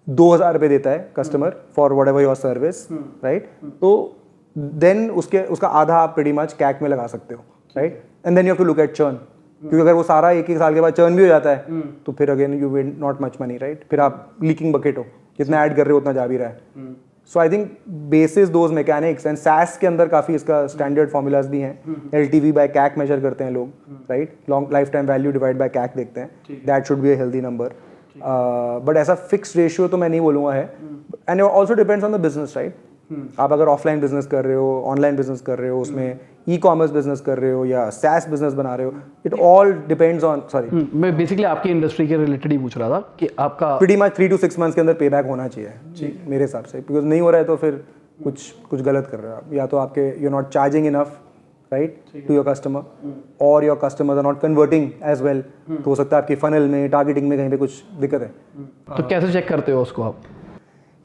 2000 रुपये देता है customer for what ever your service right, तो देन उसका आधा आप pretty much CAC में लगा सकते हो right, and then you have to look at churn क्योंकि अगर वो सारा एक एक साल के बाद चर्न भी हो जाता है तो फिर again you win not much money, right? फिर आप लीकिंग बकेट हो, जितना ऐड कर रहे हो उतना जा भी रहा है। So I think basis those mechanics and SaaS के अंदर काफ़ी इसका स्टैंडर्ड फॉर्मूलाज भी हैं। LTV बाय CAC मेजर करते हैं लोग, right? Long life time value divide by CAC देखते हैं, that should be a healthy number. But ऐसा फिक्स रेशियो तो मैं नहीं बोलूँगा है, and also depends on the business, right? आप अगर ऑफलाइन बिजनेस कर रहे हो, ऑनलाइन बिजनेस कर रहे हो, उसमें ई-कॉमर्स बिजनेस कर रहे हो या SaaS बिजनेस बना रहे हो, it all depends on, sorry मैं बेसिकली आपकी इंडस्ट्री के रिलेटेड ही पूछ रहा था कि आपका प्रीटी मच 3 to 6 मंथ्स के अंदर पे बैक होना चाहिए मेरे हिसाब से, बिकॉज नहीं हो रहा है तो फिर कुछ गलत कर रहे हो आप, या तो आपके you not charging enough, right, to your customer, or your customer are not converting as well, तो हो सकता है आपकी फनल में, टारगेटिंग में कहीं पे कुछ दिक्कत है। तो कैसे चेक करते हो उसको आप?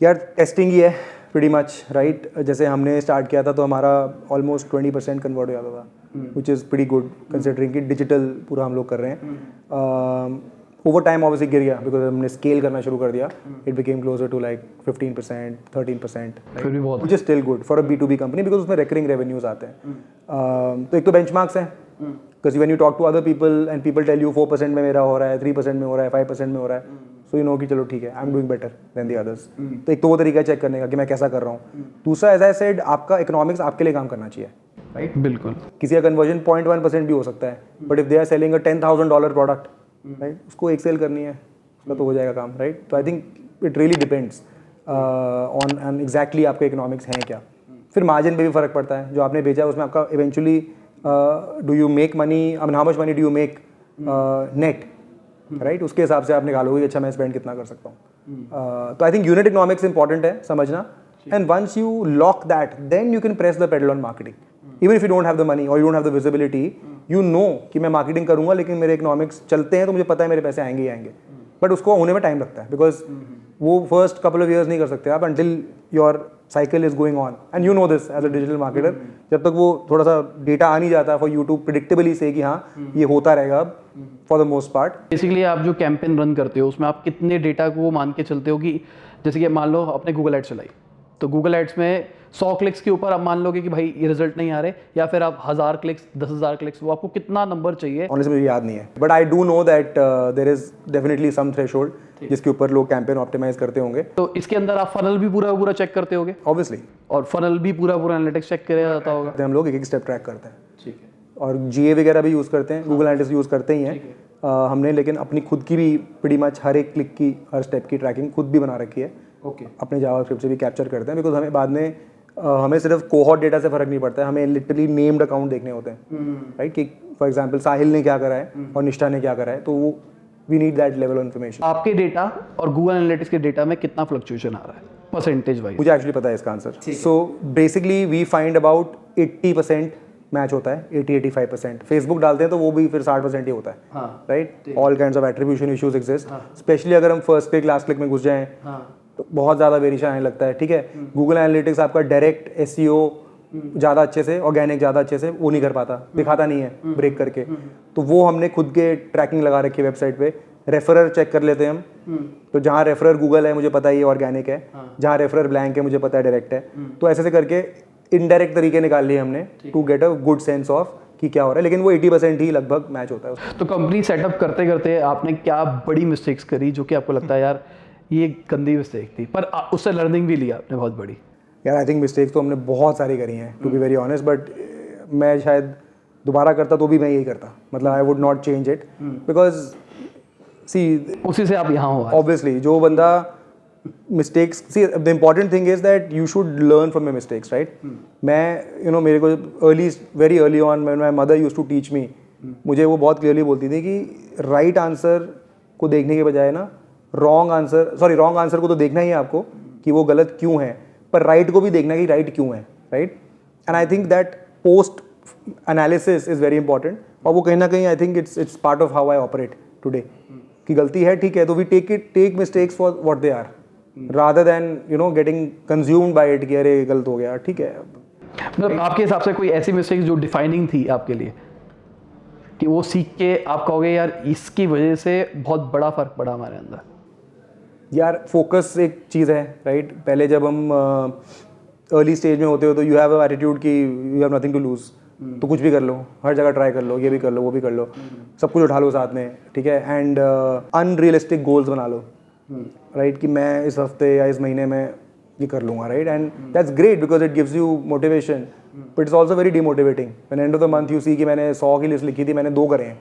यार टेस्टिंग ही है प्रीटी मच, राइट? जैसे हमने स्टार्ट किया था तो हमारा ऑलमोस्ट 20% कन्वर्ट हो जाता था, which is pretty good considering कि डिजिटल पूरा हम लोग कर रहे हैं। ओवर टाइम ऑब्वियसली गिर गया बिकॉज हमने स्केल करना शुरू कर दिया, it became closer to like 15%, 13%, फिर भी बहुत which is still good for a B2B company because उसमें रिकरिंग रेवेन्यूज आते हैं। तो एक तो बेंचमार्क्स हैं, because when you talk to other people and people tell you 4% में मेरा हो रहा है, 3% में हो रहा है, 5% में हो रहा है, सो यू नो कि चलो ठीक है, I am doing better than the others. तो एक तो वो तरीका चेक करने का कि मैं कैसा कर रहा हूँ। दूसरा, एज आई सेड, आपका इकोनॉमिक्स आपके लिए काम करना चाहिए, राइट? बिल्कुल। किसी का कन्वर्जन 0.1% भी हो सकता है, but if they are selling a $10,000 product, right, उसको एक सेल करनी है, उसका तो हो जाएगा काम, राइट? तो I think it really depends on exactly आपके इकोनॉमिक्स हैं क्या। फिर मार्जिन पे भी फर्क पड़ता है, जो आपने बेचा है उसमें आपका eventually do you make money, I mean how much money do you make net, right? उसके हिसाब से आप निकालोगे अच्छा मैं स्पेंड कितना कर सकता हूँ। तो I think unit economics important है समझना, and once you lock that then you can press the pedal on marketing, even if you don't have the money or you don't have the visibility, you know कि मैं marketing करूंगा लेकिन मेरे economics चलते हैं तो मुझे पता है मेरे पैसे आएंगे ही आएंगे, बट उसको होने में टाइम लगता है बिकॉज वो फर्स्ट कपल ऑफ ईयर्स नहीं कर सकते आप until your cycle is going on, and you know this as a digital marketer, जब तक वो थोड़ा सा डेटा आ नहीं जाता फॉर यू टू प्रिडिक्टेबली से कि हाँ ये होता रहेगा अब for the most part. Basically आप जो कैंपेन रन करते हो उसमें आप कितने डेटा को मान के चलते हो कि जैसे कि मान लो आपने गूगल एड्स चलाई, तो गूगल एड्स में 100 क्लिक्स के ऊपर आप मान लोगे कि भाई ये रिजल्ट नहीं आ रहे, या फिर आप 1000 क्लिक्स, 10,000 क्लिक्स, वो आपको कितना नंबर चाहिए? ऑनेस्टली मुझे याद नहीं है, but I do know that there is definitely some threshold जिसके ऊपर लोग कैंपेन ऑप्टिमाइज करते होंगे। तो इसके अंदर आप फनल भी पूरा चेक करते होगे? ऑब्वियसली, और फनल भी पूरा एनालिटिक्स चेक किया जाता होगा? हम लोग एक एक स्टेप ट्रैक करते हैं, ठीक है। और GA वगैरह भी यूज़ करते हैं, गूगल एनालिटिक्स यूज़ करते ही हैं हमने, लेकिन अपनी खुद की भी प्रीटी मच हर एक क्लिक की, हर स्टेप की ट्रैकिंग खुद भी बना रखी है। ओके। अपने जावास्क्रिप्ट से भी कैप्चर करते हैं बिकॉज हमें बाद में हमें सिर्फ कोहॉर्ट डेटा से फर्क नहीं पड़ता है, हमें लिटरली नेम्ड अकाउंट देखने होते हैं, राइट? कि फॉर एग्जांपल साहिल ने क्या करा है और निष्ठा ने क्या करा है, तो वो we need that level of information. आपके डेटा और गूगल एनालिटिक्स के डेटा में कितना फ्लक्चुएशन आ रहा है परसेंटेज वाइज? मुझे एक्चुअली पता है इसका answer. So basically we find about 80% match होता है, 80-85%। फेसबुक डालते हैं तो वो भी फिर 60% ही होता है, right? All kinds of attribution issues exist, specially अगर हम फर्स्ट क्लिक लास्ट क्लिक में घुस जाएं तो बहुत ज़्यादा वेरिएशन आने लगता है, ठीक है? गूगल एनालिटिक्स आपका डायरेक्ट SEO ज़्यादा अच्छे से, ऑर्गेनिक ज़्यादा अच्छे से वो नहीं कर पाता, दिखाता नहीं है ब्रेक करके, तो वो हमने खुद के ट्रैकिंग लगा रखी है वेबसाइट पे। रेफरर चेक कर लेते हैं हम, तो जहाँ रेफरर गूगल है मुझे पता है ये ऑर्गेनिक है, जहाँ रेफरर ब्लैंक है मुझे पता है डायरेक्ट है, तो ऐसे करके इनडायरेक्ट तरीके निकाल लिए हमने to get a good sense of कि क्या हो रहा है, लेकिन वो 80% ही लगभग मैच होता है। तो कंपनी सेटअप करते करते आपने क्या बड़ी मिस्टेक्स करी जो कि आपको लगता है यार ये गंदी मिस्टेक थी, पर उससे लर्निंग भी लिया आपने बहुत बड़ी? यार आई थिंक मिस्टेक्स तो हमने बहुत सारी करी हैं to be very honest, but मैं शायद दोबारा करता तो भी मैं यही करता, मतलब I would not change it because see उसी से आप यहाँ हो आज। ऑब्वियसली जो बंदा mistakes, see the important thing is that you should learn from my mistakes, right? मैं यू नो मेरे को very early on my mother use to teach me, मुझे वो बहुत क्लियरली बोलती थी कि राइट आंसर को देखने के बजाय ना रॉन्ग आंसर को तो देखना ही है आपको कि वो गलत क्यों है, पर राइट को भी देखना कि राइट क्यों है, right? And I think that post analysis is very important, और वो कहीं ना कहीं I think it's part of how I operate today, कि गलती है ठीक है तो we take mistakes for what they are rather than you know getting consumed by it कि अरे गलत हो गया, ठीक है। मतलब आपके हिसाब से कोई ऐसी मिस्टेक जो डिफाइनिंग थी आपके लिए कि वो सीख के आप कहोगे यार इसकी वजह से बहुत बड़ा फर्क पड़ा हमारे अंदर? यार फोकस एक चीज़ है, राइट? पहले जब हम अर्ली स्टेज में होते हो तो you have a attitude that you have nothing to lose, तो कुछ भी कर लो, हर जगह ट्राई कर लो, ये भी कर लो, वो भी कर लो, सब कुछ उठा लो साथ में, ठीक है। एंड अनरियलिस्टिक गोल्स बना लो, राइट, कि मैं इस हफ्ते या इस महीने में ये कर लूँगा, right. And that's great because it gives you motivation, but it's also very demotivating when end of the month you see कि मैंने 100 की लिस्ट लिखी थी, मैंने 2 करे हैं,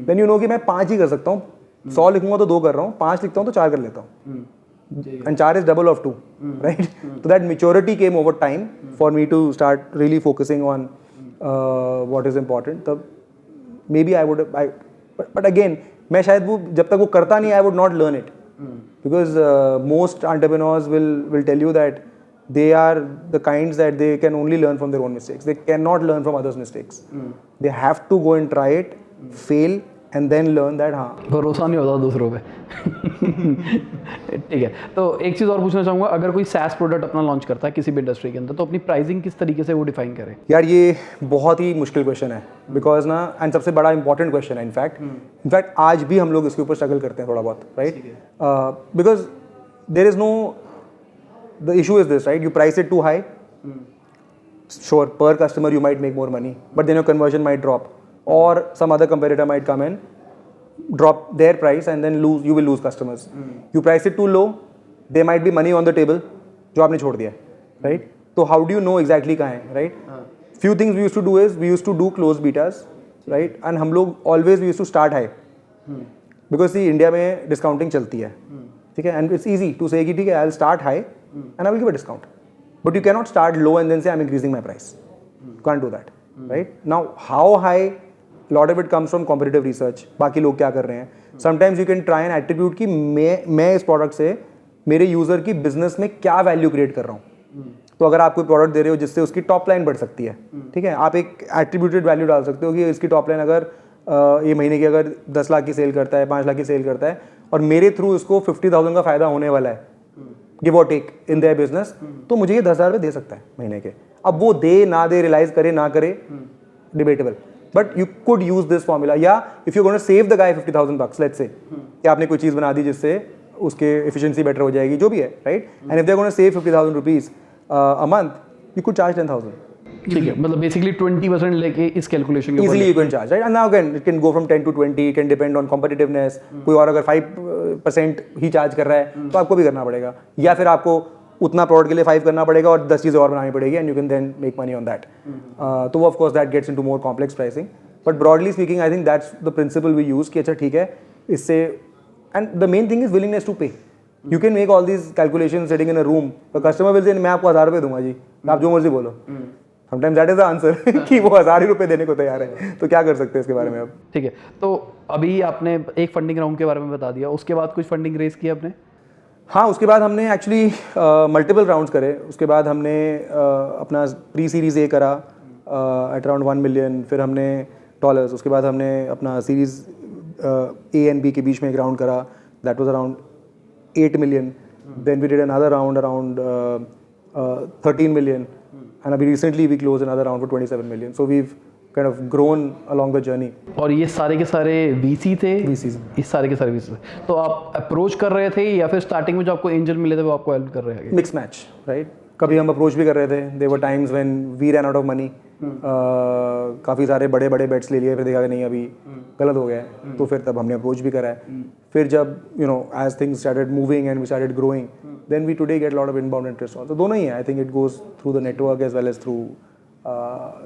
देन यू नो कि मैं 5 ही कर सकता हूँ, 100 लिखूंगा तो 2 कर रहा हूँ, 5 लिखता हूँ तो 4 कर लेता हूँ, and 4 is double of 2, right? So that maturity came over time for me to start really focusing on what is important. तब maybe I would, but again मैं शायद वो जब तक वो करता नहीं, I would not learn it, because most entrepreneurs will tell you that they are the kinds that they can only learn from their own mistakes. They cannot learn from others' mistakes. They have to go and try it, fail, and then learn that हाँ भरोसा नहीं होता दूसरों पे। ठीक है, तो एक चीज़ और पूछना चाहूँगा, अगर कोई SaaS प्रोडक्ट अपना लॉन्च करता है किसी भी इंडस्ट्री के अंदर, तो अपनी प्राइसिंग किस तरीके से वो डिफाइन करे? यार ये बहुत ही मुश्किल क्वेश्चन है, बिकॉज ना, एंड सबसे बड़ा इंपॉर्टेंट क्वेश्चन है इनफैक्ट आज भी हम लोग इसके ऊपर स्ट्रगल करते हैं थोड़ा बहुत, right, because there is no, the issue is this, right, you price it too high, sure, per customer you might make more money, but then your conversion might drop, or some other competitor might come in, drop their price, and then you will lose customers. You price it too low, there might be money on the table जो आपने छोड़ दिया, right? तो how do you know exactly कहाँ है, right? Few things we used to do is we used to do closed betas, right? And हम लोग always we used to start high, because see India में discounting चलती है, ठीक है, and it's easy to say कि ठीक है I'll start high and I will give a discount. But you cannot start low and then say I'm increasing my price. Can't do that, right? Now, how high? A lot of it comes from competitive research. बाकी लोग क्या कर रहे हैं? Sometimes you can try and attribute कि मैं इस product से मेरे यूजर की बिजनेस में क्या वैल्यू क्रिएट कर रहा हूँ। तो अगर आप कोई प्रोडक्ट दे रहे हो जिससे उसकी टॉप लाइन बढ़ सकती है, ठीक है, आप एक एट्रीब्यूटेड वैल्यू डाल सकते हो कि इसकी टॉप लाइन अगर ये महीने की अगर 10 लाख की सेल करता है, 5 लाख की सेल करता है, और मेरे थ्रू इसको 50,000 का फायदा होने वाला है, गिव और टेक इन देयर बिजनेस, तो मुझे ये 10,000 रुपये दे सकता है महीने के। अब वो दे ना दे, रियलाइज करे ना करे, debatable, but you could use this formula. या if you gonna save the guy 50,000 bucks, let's say कि आपने कोई चीज़ बना दी जिससे उसके एफिशिएंसी बेटर हो जाएगी, जो भी है, right, and if they gonna save 50,000 rupees a month, you could charge 10,000। ठीक है, मतलब बेसिकली 20% लेके इस कैलकुलेशन के easily you can charge, right? And now again it can go from 10 to 20, it can depend on competitiveness. कोई और अगर 5% ही charge कर रहा है तो आपको भी करना पड़ेगा, या फिर आपको उतना प्रोडक्ट के लिए 5 करना पड़ेगा और 10 चीज़ें और बनानी पड़ेगी, and you can then make money on that. तो वो of course that gets into more complex pricing, but broadly speaking I think that's the principle we use कि अच्छा ठीक है इससे, and the main thing is willingness to pay. You can make all these calculations sitting in a room, the customer will say मैं आपको 1,000 रुपये दूंगा जी, आप जो मर्जी बोलो। Sometimes that is the answer कि वो 1,000 ही रुपये देने को तैयार है, तो क्या कर सकते हैं इसके बारे में अब? ठीक है, तो अभी आपने एक फंडिंग राउंड के बारे में बता दिया, उसके बाद कुछ फंडिंग रेज किया आपने? हाँ, उसके बाद हमने एक्चुअली मल्टीपल राउंड्स करे। उसके बाद हमने अपना प्री सीरीज ए करा एट अराउंड 1 मिलियन, फिर हमने डॉलर्स, उसके बाद हमने अपना सीरीज ए एंड बी के बीच में एक राउंड करा, that was around 8 million, then we did another round around 13 million, and अभी recently we closed another round for 27 million. So we've kind of grown along the journey. और ये सारे के सारे VC थे? VCs, इस सारे के सारे VC थे। तो आप अप्रोच कर रहे थे या फिर स्टार्टिंग में जो आपको एंजल मिले थे वो आपको हेल्प कर रहे हैं? Mix match, right. कभी हम अप्रोच भी कर रहे थे, there were times when we run out of money, काफ़ी सारे बड़े बड़े बेट्स ले लिए, फिर देखा कि नहीं अभी गलत हो गया है, तो फिर तब हमने अप्रोच भी करा है। फिर जब you know as things started moving and we started growing, then we today get lot of inbound interest also. दोनों ही है, I think it goes through the network as well as through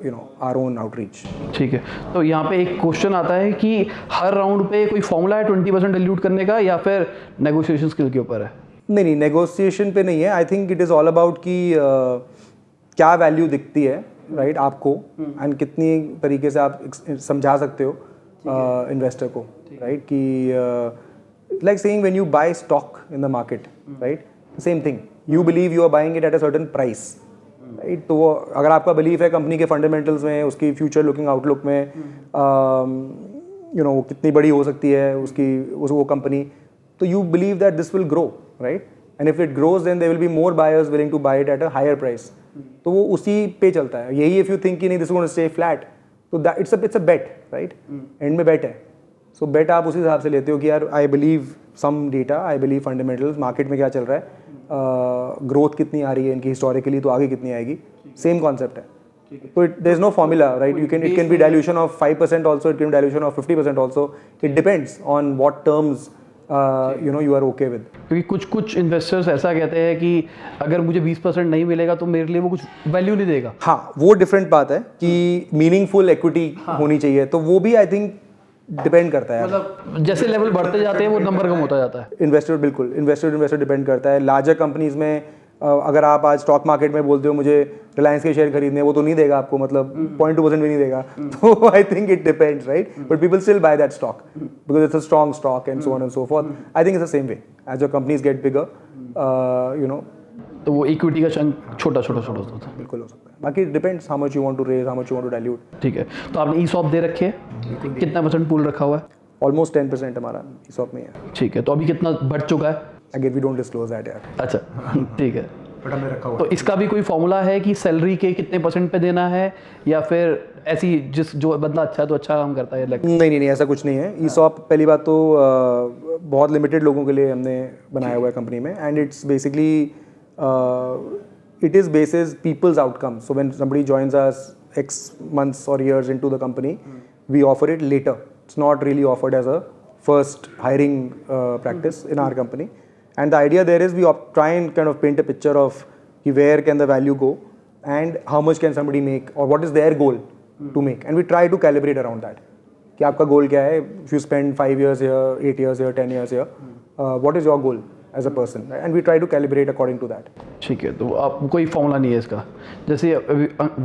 you know our own outreach. ठीक है, तो यहाँ पे एक question आता है कि हर राउंड पे कोई फॉर्मूला है 20% डिल्यूट करने का, या फिर नेगोशिएशन स्किल के ऊपर है? नहीं, नेगोशिएशन पे नहीं है। I think it is all about कि क्या वैल्यू दिखती है, राइट, आपको, एंड कितनी तरीके से आप समझा सकते हो इन्वेस्टर को, राइट, कि like saying when you buy stock in the market, right, same thing, you believe you are buying it at a certain price, right. तो वो अगर आपका बिलीफ है कंपनी के फंडामेंटल्स में, उसकी फ्यूचर लुकिंग आउटलुक में, यू नो वो कितनी बड़ी हो सकती है उसकी वो कंपनी, तो you believe that this will grow, right? And if it grows, then there will be more buyers willing to buy it at a higher price. तो वो उसी पे चलता है। यही if you think कि नहीं this is going to stay flat, तो that it's a bet, right? End में bet है। So bet आप उसी हिसाब से लेते हो कि यार I believe some data, I believe fundamentals, market में क्या चल रहा है, growth कितनी आ रही है इनकी historically, तो आगे कितनी आएगी, same concept है। So there is no formula, right? It can be dilution of 5% also, it can be dilution of 50% also. It depends on what terms you are okay with. क्योंकि कुछ इन्वेस्टर्स ऐसा कहते हैं कि अगर मुझे 20% नहीं मिलेगा तो मेरे लिए वो कुछ वैल्यू नहीं देगा। हाँ, वो डिफरेंट बात है कि मीनिंगफुल इक्विटी होनी चाहिए, तो वो भी आई थिंक डिपेंड करता है। मतलब जैसे लेवल बढ़ते जाते हैं वो नंबर कम होता जाता है। इन्वेस्टर डिपेंड करता है। लार्जर कंपनीज में अगर आप आज स्टॉक मार्केट में बोलते हो मुझे रिलायंस के शेयर खरीदने, वो तो नहीं देगा आपको, मतलब 0.2% भी नहीं देगा। तो I think it depends, right? But people still buy that stock because it's a strong stock and so on and so forth. I think it's the same way as your companies get bigger, तो वो equity का chunk छोटा होता है। बिल्कुल हो सकता है। बाकी depends how much you want to raise, how much you want to dilute. ठीक है, तो आपने ईसॉप दे रखे है, कितना परसेंट पूल रखा हुआ है? ऑलमोस्ट 10% हमारा ईसॉप में है। ठीक है, तो अभी कितना बढ़ चुका है? Again we don't disclose that यार। अच्छा, ठीक है। बट हमने रखा हुआ। तो इसका भी कोई फॉर्मूला है कि सैलरी के कितने परसेंट पे देना है, या फिर ऐसी जो बंदा अच्छा है तो अच्छा काम करता है? नहीं, ऐसा कुछ नहीं है। ईसॉप पहली बात तो बहुत लिमिटेड लोगों के लिए हमने बनाया हुआ है कंपनी में, and it's basically it is basis people's outcomes. So when somebody joins us X months or years into the company, we offer it later. It's not really offered as a first hiring practice in our company. And the idea there is we try and kind of paint a picture of where can the value go and how much can somebody make or what is their goal to make. And we try to calibrate around that. कि आपका गोल क्या है? If you spend 5 years here, 8 years here, 10 years here, what is your goal as a person? And we try to calibrate according to that. ठीक है, तो आप कोई formula नहीं है इसका। जैसे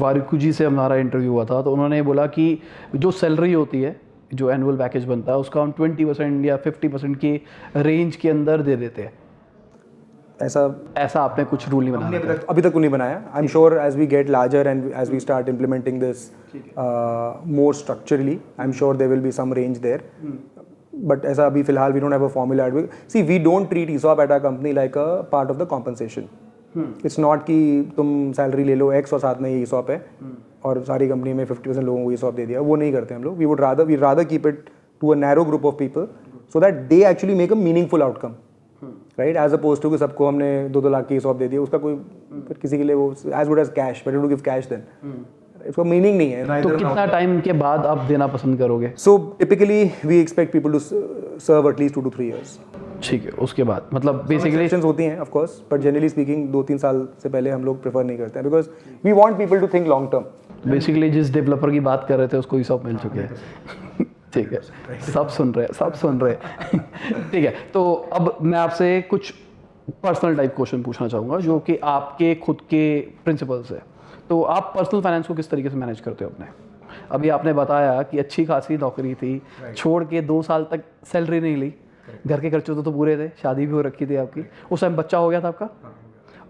वारिकू जी से हमारा इंटरव्यू हुआ था, तो उन्होंने बोला कि जो सैलरी होती है, जो एनुअल पैकेज बनता है, उसका हम 20% या 50% की रेंज के अंदर दे देते हैं। ऐसा आपने कुछ रूल नहीं बनाया? अभी तक नहीं बनाया। I am sure as we get larger and as we start implementing this more structurally, I am sure there will be some range there. But ऐसा अभी फिलहाल we don't have a formula. See, we don't treat ESOP at our company like a part of the compensation. It's not कि तुम salary ले लो X और साथ में ये ESOP है और सारी कंपनी में 50% लोगों को ESOP दे दिया, वो नहीं करते हम लोग। We rather keep it to a narrow group of people so that they actually make a meaningful outcome, right? As opposed to कि सबको हमने 2-2 लाख की ESOP दे दिया, उसका कोई फिर किसी के लिए वो as good as cash, better to give cash then. इसका मीनिंग नहीं है। तो कितना टाइम के बाद आप देना पसंद करोगे? So typically we expect people to serve at least 2 to 3 years. ठीक है, उसके बाद मतलब बेसिकली exceptions होती हैं of course, but generally speaking 2-3 साल से पहले हम लोग प्रेफर नहीं करते हैं because we want people to think long term. Basically जिस डेवलपर की बात कर रहे थे उसको ESOP मिल चुके हैं। ठीक है, सब सुन रहे ठीक है, तो अब मैं आपसे कुछ पर्सनल टाइप क्वेश्चन पूछना चाहूँगा जो कि आपके खुद के प्रिंसिपल्स है। तो आप पर्सनल फाइनेंस को किस तरीके से मैनेज करते हो अपने? अभी आपने बताया कि अच्छी खासी नौकरी थी, छोड़ के 2 साल तक सैलरी नहीं ली, घर के खर्चे तो पूरे थे, शादी भी हो रखी थी आपकी, उस टाइम बच्चा हो गया था आपका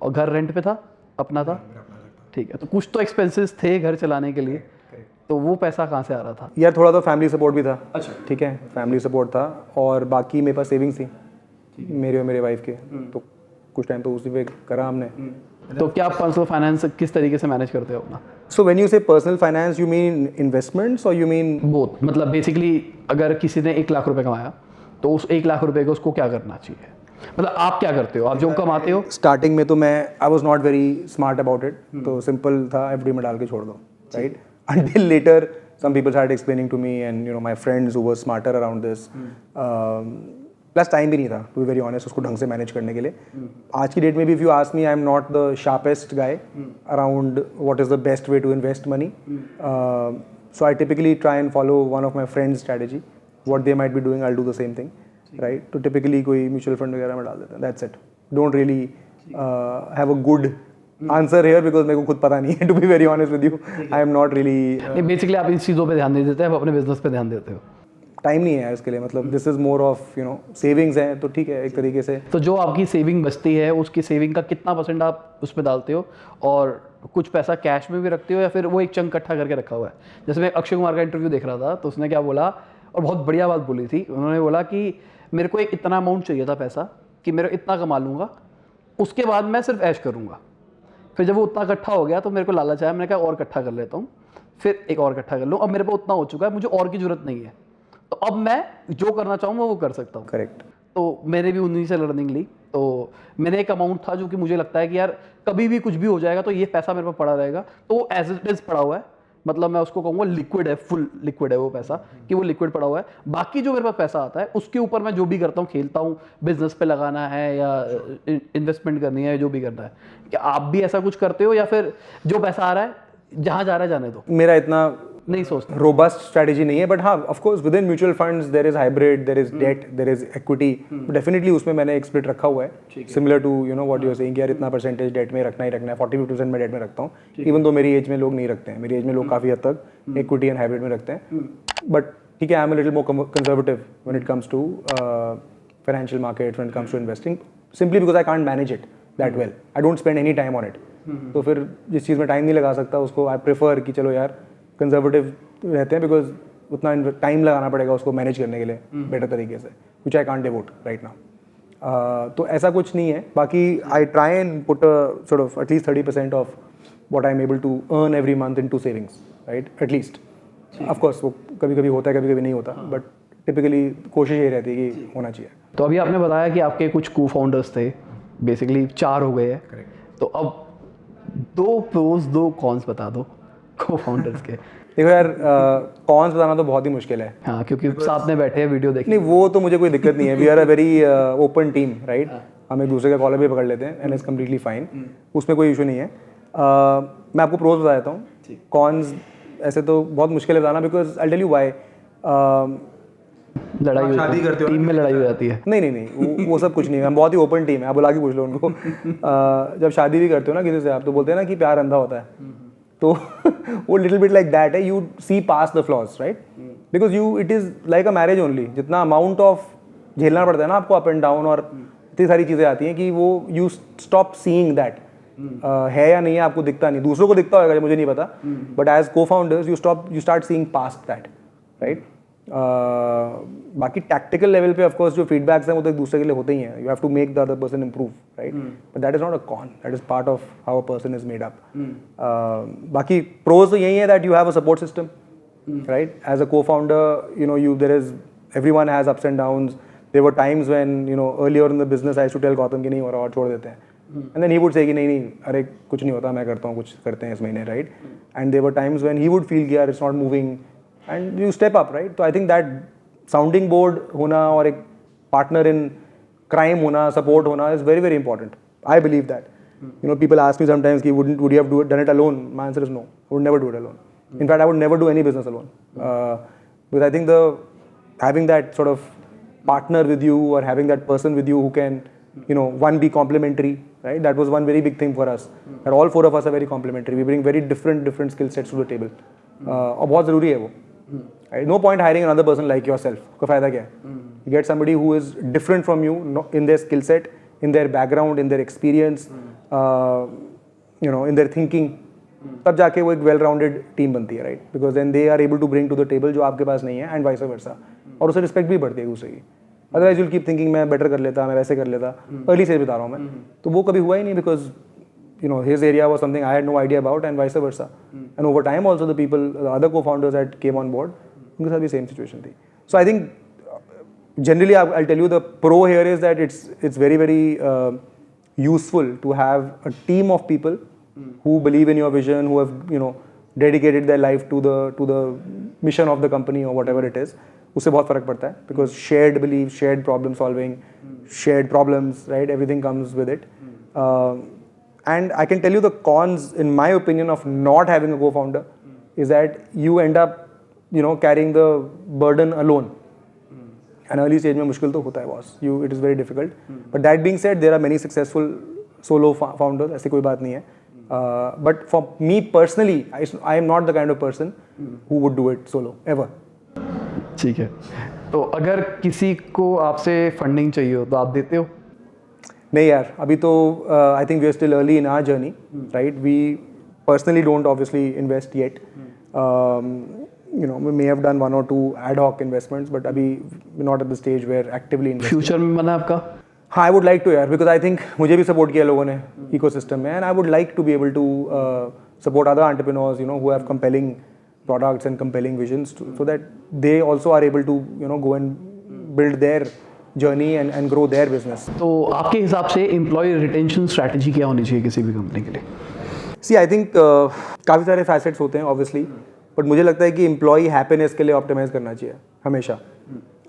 और घर रेंट पे था, अपना था। ठीक है, तो कुछ तो एक्सपेंसेस थे घर चलाने के लिए, तो वो पैसा कहाँ से आ रहा था? यार थोड़ा तो फैमिली सपोर्ट भी था। अच्छा, ठीक है, फैमिली सपोर्ट था और बाकी मेरे पास सेविंग्स थी मेरे और मेरे वाइफ के, तो कुछ टाइम तो उसी पे करा हमने। तो क्या पर्सनल फाइनेंस किस तरीके से मैनेज करते हो अपना? सो व्हेन यू से personal finance you mean investments और यू मीन बोथ? मतलब बेसिकली अगर किसी ने 1 लाख रुपए कमाया तो उस 1 लाख रुपए को उसको क्या करना चाहिए? मतलब आप क्या करते हो, आप जो कमाते हो? स्टार्टिंग में तो मैं I was not very smart about it, तो सिंपल था एफडी में डाल के छोड़ दो, right? Until later some people started explaining to me and my friends who were smarter around this, plus time भी नहीं था टू बी वेरी ऑनेस्ट उसको ढंग से मैनेज करने के लिए। आज की डेट में भी if you ask me, I am not the sharpest guy around what is the best way to invest money, so I typically try and follow one of my friends strategy, what they might be doing I will do the same thing, right? तो typically कोई mutual fund वगैरह में डाल देते हैं, that's it. Don't really have a good answer here because मेरे को खुद पता नहीं है, to be very honest with you. I am not really, basically आप इन चीज़ों पे ध्यान नहीं देते हैं, आप अपने बिजनेस पे ध्यान देते हो। टाइम नहीं है इसके लिए, मतलब this is more of savings है, तो ठीक है एक तरीके से। तो जो आपकी सेविंग बचती है उसकी सेविंग का कितना % आप उसमें डालते हो और कुछ पैसा कैश में भी रखते हो या फिर वो एक चंक इकट्ठा करके रखा हुआ है? जैसे मैं अक्षय कुमार का इंटरव्यू देख रहा था तो उसने क्या बोला, और बहुत बढ़िया बात बोली थी, उन्होंने बोला कि मेरे को एक इतना अमाउंट चाहिए था पैसा कि मेरे इतना कमा लूँगा, उसके बाद मैं सिर्फ ऐश करूँगा। फिर जब वो उतना इकट्ठा हो गया तो मेरे को लालच आया, मैंने कहा और इकट्ठा कर लेता हूँ, फिर एक और इकट्ठा कर लूँ, अब मेरे को उतना हो चुका है, मुझे और की ज़रूरत नहीं है, तो अब मैं जो करना चाहूँगा वो कर सकता हूँ। करेक्ट। तो मैंने भी उन्हीं से लर्निंग ली। तो मैंने एक अमाउंट था जो कि मुझे लगता है कि यार कभी भी कुछ भी हो जाएगा तो ये पैसा मेरे पास पड़ा रहेगा, तो एज इट इज पड़ा हुआ है। मतलब मैं उसको कहूँगा लिक्विड है, फुल लिक्विड है वो पैसा, कि वो लिक्विड पड़ा हुआ है। बाकी जो मेरे पास पैसा आता है उसके ऊपर मैं जो भी करता हूँ, खेलता हूँ, बिजनेस पे लगाना है या इन्वेस्टमेंट करनी है, जो भी करना है। क्या आप भी ऐसा कुछ करते हो, या फिर जो पैसा आ रहा है जहाँ जा रहा है जाने दो, मेरा इतना नहीं सोचते? रोबस्ट स्ट्रैटेजी नहीं है, बट हाँ of course with in mutual funds there is hybrid, there is debt, there is equity, definitely उसमें मैंने एक स्प्लिट रखा हुआ है, similar to you know what you are saying, यार इतना परसेंटेज डेट में रखना ही रखना है, 40-50% मैं डेट में रखता हूँ, इवन दो मेरी एज में लोग नहीं रखते हैं, मेरी एज में लोग काफ़ी हद तक इक्विटी एंड हाइब्रिड में रखते हैं, बट ठीक है, I am a little more conservative when it comes to financial market, when it comes to investing, simply because I can't manage it that well, I don't spend any time on it. तो फिर जिस चीज़ में time नहीं लगा सकता उसको I prefer कि चलो यार कंजर्वेटिव रहते हैं, बिकॉज उतना टाइम लगाना पड़ेगा उसको मैनेज करने के लिए बेटर तरीके से, which I can't devote right now. तो ऐसा कुछ नहीं है। बाकी I try and put sort of at least 30% of what I am able to earn every month into savings, right, at least. Of course वो कभी कभी होता है, कभी कभी नहीं होता, बट टिपिकली कोशिश यही रहती है कि होना चाहिए। तो अभी आपने बताया कि आपके कुछ को फाउंडर्स थे, बेसिकली 4 हो गए हैं, तो अब 2 प्रोज 2 कॉन्स बता दो को फाउंडर्स के। देखो यार, कॉन्स बताना तो बहुत ही मुश्किल है। हाँ, क्योंकि साथ में बैठे हैं वीडियो देखने। नहीं, वो तो मुझे कोई दिक्कत नहीं है, we are a very open team, right, हम एक दूसरे का कॉलर भी पकड़ लेते हैं एंड इट्स कम्प्लीटली फाइन, उसमें कोई इशू नहीं है। मैं आपको प्रोज बता देता हूँ, कॉन्स ऐसे तो बहुत मुश्किल है बताना, because I tell you why. लड़ाई हो जाती है, टीम में लड़ाई हो जाती है। नहीं, वो सब कुछ नहीं है, हम बहुत ही ओपन टीम है, आप बुला के पूछ लो उनको। जब शादी भी करते हो ना किसी से, आप तो बोलते हैं ना कि प्यार अंधा होता है, तो वो लिटिल बिट लाइक दैट है, you see pass the flaws, right, because you it is like a marriage only, जितना अमाउंट ऑफ झेलना पड़ता है ना आपको अप एंड डाउन, और इतनी सारी चीज़ें आती हैं कि वो यू स्टॉप सीइंग दैट है या नहीं है, आपको दिखता नहीं, दूसरों को दिखता होगा मुझे नहीं पता, बट एज को founders you start seeing past that, right. बाकी टैक्टिकल लेवल पे ऑफ कोर्स जो फीडबैक्स हैं वो तो एक दूसरे के लिए होते ही हैं, you have to make the other person improve, right, but that is not a con, that is part of how a person is made up. बाकी प्रोज तो यही है that you have a support system, right, as a cofounder you know you there is everyone has ups and downs, there were times when you know earlier in the business I used to tell Gautam कि नहीं हो रहा और छोड़ देते हैं, and then he would say कि नहीं अरे कुछ नहीं होता, मैं करता हूँ, कुछ करते हैं इस महीने, right, and there were times when he would feel कि यार it's not moving and you step up, right? तो I think that sounding board होना और एक partner in crime होना, support होना is very very important. I believe that. You know, people ask me sometimes कि would you have done it alone? My answer is no. I would never do it alone. In fact, I would never do any business alone. Because I think having that sort of partner with you or having that person with you who can, you know, one be complementary, right? That was one very big thing for us. That all 4 of us are very complementary. We bring very different skill sets to the table. और बहुत ज़रूरी है वो. No point hiring another person like yourself. का फायदा क्या है? You get somebody who is different from you in their skill set, in their background, in their experience, you know, in their thinking. तब जाके वो एक well-rounded team बनती है, right? Because then they are able to bring to the table जो आपके पास नहीं है, and vice versa. और उससे respect भी बढ़ती है दूसरे की. Otherwise you'll keep thinking मैं better कर लेता, मैं वैसे कर लेता. Early stage बता रहा हूँ मैं. तो वो कभी हुआ ही नहीं, because you know his area was something I had no idea about, and vice versa. And over time also the other co-founders that came on board, उनके साथ भी same situation थी. So I think generally I'll tell you the pro here is that it's very very useful to have a team of people who believe in your vision, who have you know dedicated their life to the mission of the company or whatever it is. उससे बहुत फर्क पड़ता है, because shared belief, shared problem solving, shared problems, right? Everything comes with it. And I can tell you the cons, in my opinion, of not having a co-founder is that you end up, you know, carrying the burden alone. And early stage में मुश्किल तो होता है boss. It is very difficult. But that being said, there are many successful solo founders. ऐसी कोई बात नहीं है. But for me personally, I am not the kind of person who would do it solo ever. ठीक है. तो अगर किसी को आपसे फंडिंग चाहिए हो तो आप देते हो? नहीं यार, अभी तो I think we are still early in our journey, right. We personally don't obviously invest yet. You know, we may have done 1 or 2 ad hoc investments, but अभी we're not at the stage where actively investing. Future में बना आपका? हाँ, I would like to यार, because I think मुझे भी support किया लोगों ने ecosystem में, and I would like to be able to support other entrepreneurs, you know, who have compelling products and compelling visions, so that they also are able to, you know, go and build their journey and grow their business. तो आपके हिसाब से employ retention strategy क्या होनी चाहिए किसी भी company के लिए? See, I think काफ़ी सारे फैसेट्स होते हैं ऑब्वियसली, बट मुझे लगता है कि एम्प्लॉई हैप्पीनेस के लिए ऑप्टिमाइज करना चाहिए हमेशा,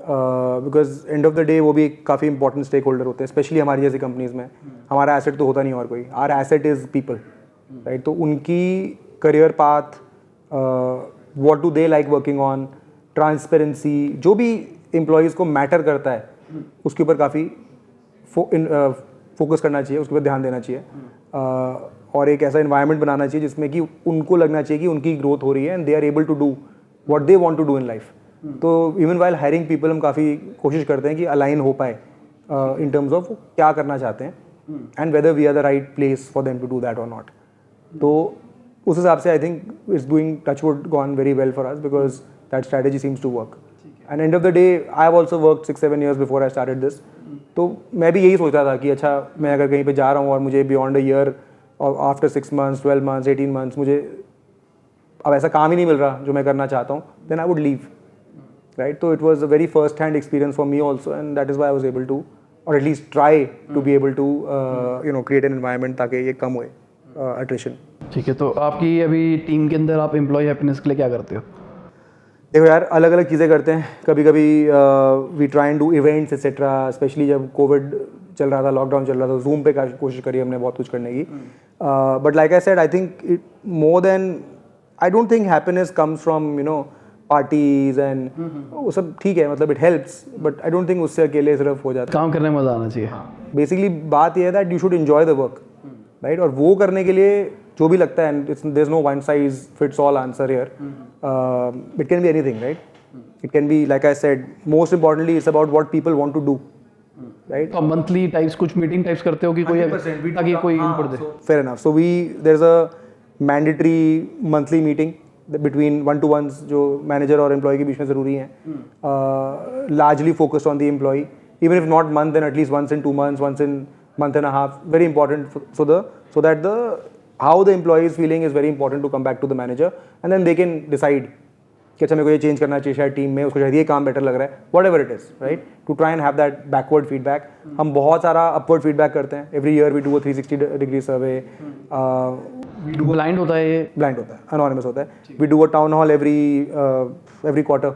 because and of the day वो भी काफ़ी इंपॉर्टेंट स्टेक होल्डर होते हैं, स्पेशली हमारी जैसी कंपनीज में. हमारा एसेट तो होता नहीं और कोई, our asset is people, right? तो उनकी career path, what do they like working on, transparency, जो भी एम्प्लॉयज़ को मैटर करता है उसके ऊपर काफ़ी फोकस करना चाहिए, उसके ऊपर ध्यान देना चाहिए. और एक ऐसा इन्वायरमेंट बनाना चाहिए जिसमें कि उनको लगना चाहिए कि उनकी ग्रोथ हो रही है and they are able to do what they want to do in life. तो इवन वाइल हायरिंग पीपल हम काफ़ी कोशिश करते हैं कि अलाइन हो पाए इन टर्म्स ऑफ क्या करना चाहते हैं and whether we are the right place for them to do that और नॉट. तो उस हिसाब से I think it's doing touchwood gone very well for us because that strategy seems to work. And end of the day I have also worked 6-7 years before I started this. तो मैं भी यही सोचता था कि अच्छा, मैं अगर कहीं पे जा रहा हूँ और मुझे बियॉन्ड अ ईयर और आफ्टर 6 months, 12 months, 18 months मुझे अब ऐसा काम ही नहीं मिल रहा जो मैं करना चाहता हूँ, then I would leave, right? So it was a very first hand experience for me also, and that is why I was able to, or at least try to be able to create an environment ताकि ये कम होए attrition. ठीक है, तो आपकी अभी team के अंदर आप एम्प्लॉय हैप्पीनेस के लिए क्या करते हो? देखो यार, अलग अलग चीज़ें करते हैं. कभी कभी we try and do events etcetera, specially जब कोविड चल रहा था, लॉकडाउन चल रहा था, जूम पे कोशिश करी हमने बहुत कुछ करने की. But like I said, I think it more than, I don't think happiness comes from parties and वो सब ठीक है, मतलब it helps, but I don't think उससे अकेले सिर्फ हो जाता है. काम करने में मज़ा आना चाहिए. बेसिकली बात यह है that you should enjoy the work, right? और वो करने के लिए जो भी लगता है, and there is no one size fits all answer here. It can be anything, right? It can be, like I said, most importantly it's about what people want to do, right? तो monthly types, कुछ meeting types करते हो कि कोई ताकि कोई input दे? Fair enough. So there is a mandatory monthly meeting between 1-to-1s जो मैनेजर और एम्प्लॉय के बीच में ज़रूरी हैं, largely focused on the employee, even if not month, then at least once in 2 months, once in month and a half. Very important so that how the employee is feeling is very important to come back to the manager, and then they can decide कि अच्छा, मेरे को ये change करना चाहिए शायद team में, उसको शायद ये काम बेटर लग रहा है, whatever it is, right? To try and have that backward feedback. हम बहुत सारा अपवर्ड फीडबैक करते हैं. Every year we do a 360-degree survey. Blind होता है ये? ब्लाइंड होता है, अनोनिमस होता है. We do a town hall every quarter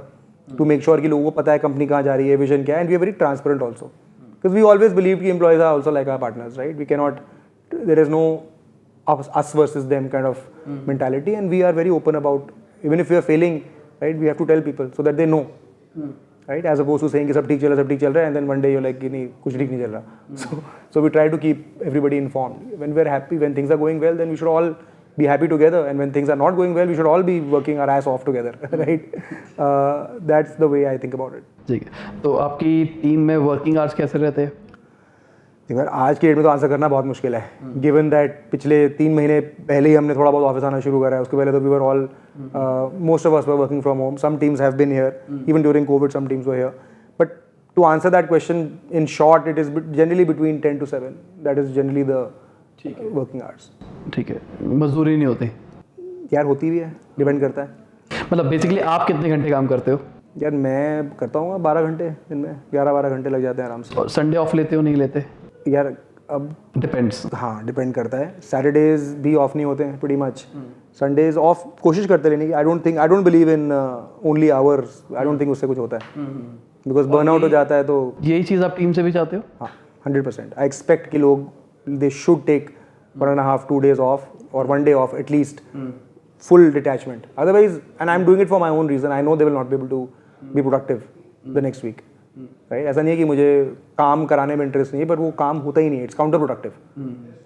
to make sure कि लोगों को पता है कंपनी कहाँ जा रही है, विजन क्या है, and we are very transparent also, because we always believe कि employees are also like our partners, right? We can not, there is no us versus them kind of mentality, and we are very open about, even if we are failing, right, we have to tell people so that they know, right, as opposed to saying कि सब ठीक चल रहा है and then one day you're like कि नहीं, कुछ ठीक नहीं चल रहा. So we try to keep everybody informed. When we are happy, when things are going well, then we should all be happy together, and when things are not going well, we should all be working our ass off together, right? That's the way I think about it. ठीक है, तो आपकी team में working hours कैसे रहते हैं? यार, आज की डेट में तो आंसर करना बहुत मुश्किल है, गिवन दैट पिछले 3 महीने पहले ही हमने थोड़ा बहुत ऑफिस आना शुरू करा है. उसके पहले तो we were all, most of us were working from home. Some teams have been here, even during Covid some teams were here. But to answer that question in short, it is generally between 10 to 7. That is generally the working hours. ठीक है, मजदूरी नहीं होती? यार होती भी है, depend करता है. मतलब बेसिकली आप कितने घंटे काम करते हो? यार मैं करता हूँ 12 घंटे दिन में, 11-12 घंटे लग जाते हैं आराम से. और संडे ऑफ लेते हो नहीं लेते? यार अब डिपेंड्स. हाँ, डिपेंड करता है. सैटरडेज भी ऑफ नहीं होते हैं प्रीटी मच. संडेज ऑफ कोशिश करते लेने की. आई don't believe in only hours. I don't think उससे कुछ होता है, बिकॉज बर्नआउट हो जाता है. तो यही चीज़ आप टीम से भी चाहते हो? हाँ, 100%. आई एक्सपेक्ट कि लोग they should take 1.5-2 days off और 1 day off at least, full detachment. Otherwise, and I am doing it for my own reason, I know they will not be able to be productive the next week, right? ऐसा नहीं है कि मुझे काम कराने में interest नहीं है, पर वो काम होता ही नहीं है. It's counterproductive,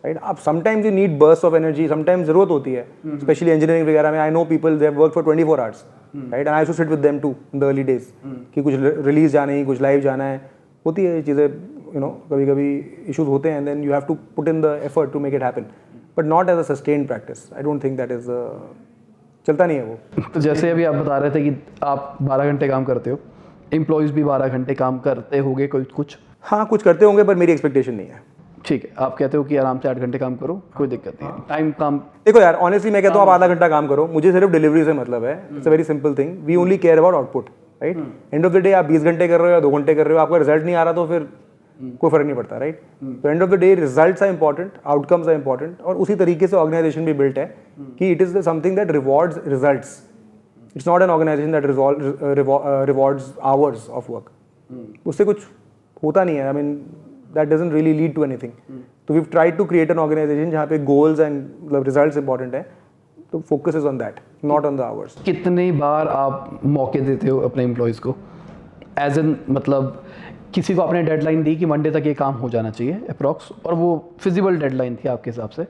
right? अब sometimes you need burst of energy, sometimes जरूरत होती है, स्पेशली इंजीनियरिंग वगैरह में. I know people they have work for 24 hours, right? And I too sit with them too in the early days कि कुछ release जाना है, कुछ लाइव जाना है. होती है ये चीज़ें, कभी कभी इशूज होते हैं, and then you have to put in the effort to make it happen, but not as a sustained practice. I don't think that is, चलता नहीं है वो. तो जैसे अभी आप बता रहे थे कि आप 12 घंटे काम करते हो, एम्प्लॉयज़ भी 12 घंटे काम करते होंगे कुछ? हाँ, कुछ करते होंगे, पर मेरी एक्सपेक्टेशन नहीं है. ठीक है, आप कहते हो कि आराम से 8 घंटे काम करो, कोई दिक्कत नहीं है. टाइम काम, देखो यार, ऑनेस्टली मैं कहता हूँ आप आधा घंटा काम करो, मुझे सिर्फ डिलीवरी से मतलब है. It's a very simple thing. We only care about output, right. End of the day आप 20 घंटे कर रहे हो या 2 घंटे कर रहे हो, आपका रिजल्ट नहीं आ रहा तो फिर कोई फर्क नहीं पड़ता, राइट. तो end of the day results are important, outcomes are important. और उसी तरीके से ऑर्गेनाइजेशन भी बिल्ट है कि it is something that rewards results. It's not an organisation that rewards hours of work. उससे कुछ होता नहीं है. I mean that doesn't really lead to anything. तो we tried to create an organisation जहाँ पे गोल्स एंड मतलब results important है. तो focus is on that, not on the hours. कितनी बार आप मौके देते हो अपने एम्प्लॉयज़ को, एज एन मतलब किसी को आपने डेडलाइन दी कि मंडे तक ये काम हो जाना चाहिए अप्रॉक्स, और वो फिजिबल डेडलाइन थी आपके हिसाब से,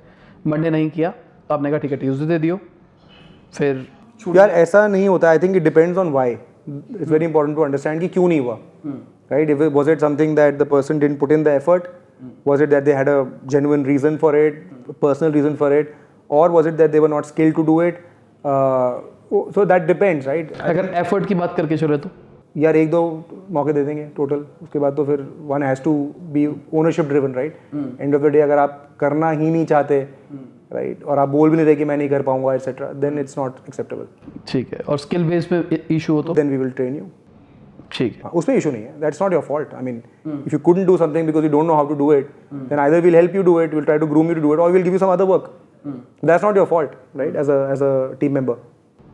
मंडे नहीं किया तो आपने कहा ठीक है ट्यूसडे दे दियो, फिर यार ऐसा नहीं होता. I think it depends on why. It's very important to understand कि क्यों नहीं हुआ, right. If was it something that the person didn't put in the effort, was it that they had a genuine reason for it, personal reason for it, or was it that they were not skilled to do it. So that depends, right. अगर effort की बात करके चले तो यार 1-2 मौके दे देंगे total, उसके बाद तो फिर one has to be ownership driven, right. End of the day अगर आप करना ही नहीं चाहते, राइट, और आप बोल भी नहीं रहे कि मैं नहीं कर पाऊंगा et cetera, then it's not acceptable. ठीक है. और स्किल बेस पे इशू हो तो then we will train you. ठीक है, उसमें इशू नहीं है. That's not your fault. I mean if you couldn't do something because you don't know how to do it, then either will help you do it, will try to groom you to do it, or will give you some other work. That's not your fault, right, as a team member.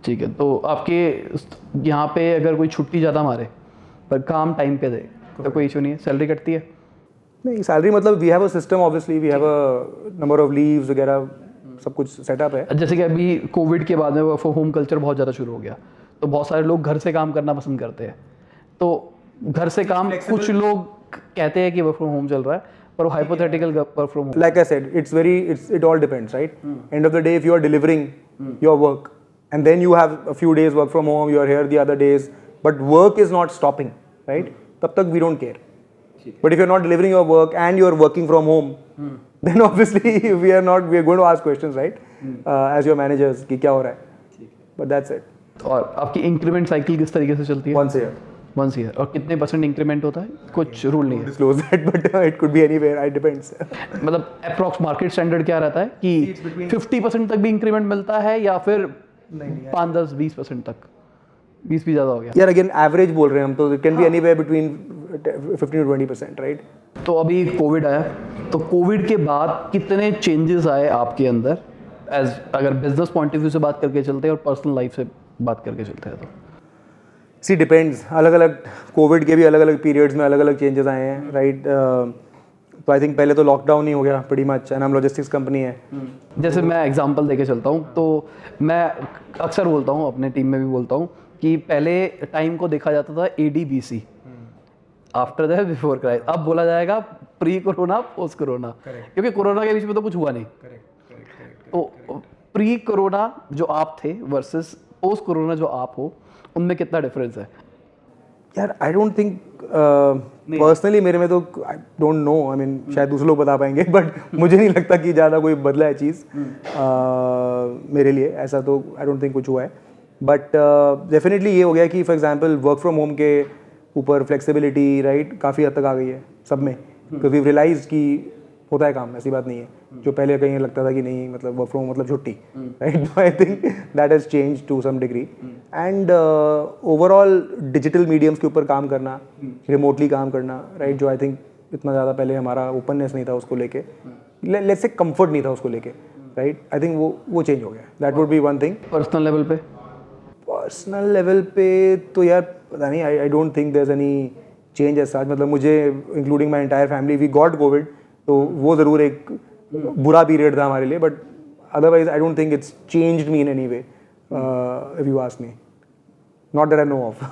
ठीक है. तो आपके यहाँ पे अगर कोई छुट्टी ज़्यादा मारे पर काम टाइम पे दे तो कोई इशू नहीं है, सैलरी कटती है? नहीं, सैलरी मतलब we have a system, obviously we have a number of leaves वगैरह, सब कुछ सेटअप है. जैसे कि अभी कोविड के बाद में वर्क फ्रॉम होम कल्चर बहुत ज़्यादा शुरू हो गया, तो बहुत सारे लोग घर से काम करना पसंद करते हैं. तो घर से काम कुछ लोग कहते हैं कि वर्क फ्रॉम होम चल रहा है, पर वो hypothetical work from home. Like I said, it all depends, right? End of the day, if you are delivering your work and then you have a few days work from home, you are here the other days, but work is not stopping, right? तब तक we don't care. But if you're not delivering your work and you're working from home, then obviously we are going to ask questions, right? As your managers कि क्या हो रहा है? But that's it. और आपकी increment cycle किस तरीके से चलती है? Once a year. Once year. और कितने % इंक्रीमेंट होता है? कुछ रूल नहीं है. Disclose that, but it could be anywhere. It depends. मतलब अप्रॉक्स मार्केट स्टैंडर्ड क्या रहता है कि 50% तक भी इंक्रीमेंट मिलता है या फिर 5-10-20% तक? 20 भी ज़्यादा हो गया. यार अगेन एवरेज बोल रहे हैं हम, तो it can be anywhere between 15 to 20%, right? तो अभी कोविड आया, तो कोविड के बाद कितने चेंजेस आए आपके अंदर, एज अगर बिजनेस पॉइंट ऑफ व्यू से बात करके चलते हैं और पर्सनल लाइफ से बात करके चलते हैं तो? See depends. अलग अलग कोविड के भी अलग अलग पीरियड्स में अलग अलग चेंजेस आए हैं, राइट. तो आई थिंक पहले तो लॉकडाउन ही हो गया pretty much, एंड हम लॉजिस्टिक्स कंपनी है. जैसे मैं एग्जांपल देके चलता हूँ, तो मैं अक्सर बोलता हूँ, अपने टीम में भी बोलता हूँ कि पहले टाइम को देखा जाता था ADBC, after that before crisis. अब बोला जाएगा प्री कोरोना पोस्ट कोरोना, क्योंकि कोरोना के बीच में तो कुछ हुआ नहीं. तो प्री कोरोना जो आप थे वर्सेस पोस्ट कोरोना जो आप हो, उनमें कितना डिफरेंस है? यार आई डोंट थिंक पर्सनली, मेरे में तो आई डोंट नो. आई मीन शायद दूसरे लोग बता पाएंगे, बट मुझे नहीं लगता कि ज़्यादा कोई बदला है चीज़. मेरे लिए ऐसा तो आई डोंट थिंक कुछ हुआ है. बट डेफिनेटली ये हो गया कि for example work from home के ऊपर फ्लेक्सिबिलिटी, राइट, काफ़ी हद तक आ गई है सब में, बिकॉज वी रियलाइज कि होता है काम, ऐसी बात नहीं है. जो पहले कहीं लगता था कि नहीं, मतलब वर्क फ्रॉम मतलब छुट्टी, right. I think that has change to some degree. And overall digital mediums के ऊपर काम करना, रिमोटली काम करना, राइट, जो आई थिंक इतना ज़्यादा पहले हमारा ओपननेस नहीं था उसको लेके, लेट्स से कंफर्ट नहीं था उसको लेके, राइट. आई थिंक वो चेंज हो गया. That would be one thing. Personal level पे? पर्सनल लेवल पे तो यार पता नहीं, I don't think there is any change as such. मतलब मुझे including my entire family, we got Covid, तो वो ज़रूर एक बुरा पीरियड था हमारे लिए, but otherwise I don't think it's changed me in any way, if you ask me, not that I know of.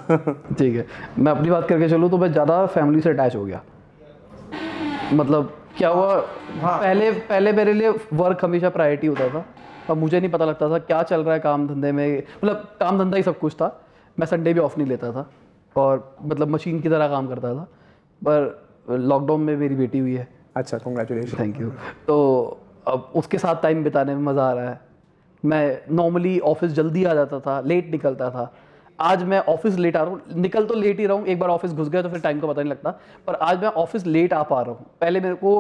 ठीक है. मैं अपनी बात करके चलूँ तो मैं ज़्यादा फैमिली से अटैच हो गया. मतलब क्या हुआ, पहले मेरे लिए वर्क हमेशा प्रायोरिटी होता था. अब मुझे नहीं पता लगता था क्या चल रहा है काम धंधे में, मतलब काम धंधा ही सब कुछ था. मैं संडे भी ऑफ नहीं लेता था और मतलब मशीन की तरह काम करता था. पर लॉकडाउन में मेरी बेटी हुई है. अच्छा, कॉन्ग्रेचुलेशन. Thank you. तो अब उसके साथ टाइम बिताने में मज़ा आ रहा है. मैं नॉर्मली ऑफिस जल्दी आ जाता था, लेट निकलता था. आज मैं ऑफिस लेट आ रहा हूँ, निकल तो लेट ही रहा हूँ. एक बार ऑफिस घुस गया तो फिर टाइम का पता नहीं लगता. पर आज मैं ऑफिस लेट आ पा रहा हूँ. पहले मेरे को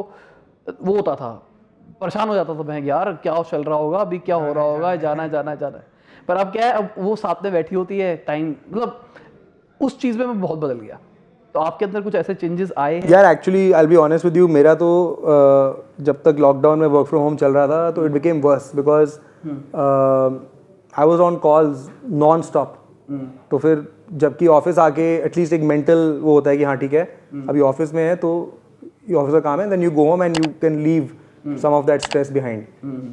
वो होता था, परेशान हो जाता था मैं, यार क्या चल रहा होगा, अभी क्या हो रहा होगा, जाना है. पर अब क्या है, अब वो साथ में बैठी होती है, टाइम मतलब उस चीज़ में मैं बहुत बदल गया। तो आपके अंदर कुछ ऐसे चेंजेस आए हैं? यार actually I will be honest with you, मेरा तो जब तक लॉकडाउन में वर्क फ्रॉम होम चल रहा था तो it became worse because I was on calls non stop. तो फिर जबकि ऑफिस आके एटलीस्ट एक मेंटल वो होता है कि हाँ ठीक है अभी ऑफिस में है तो ये ऑफिस का काम है, then you go home and you can leave some of that stress behind.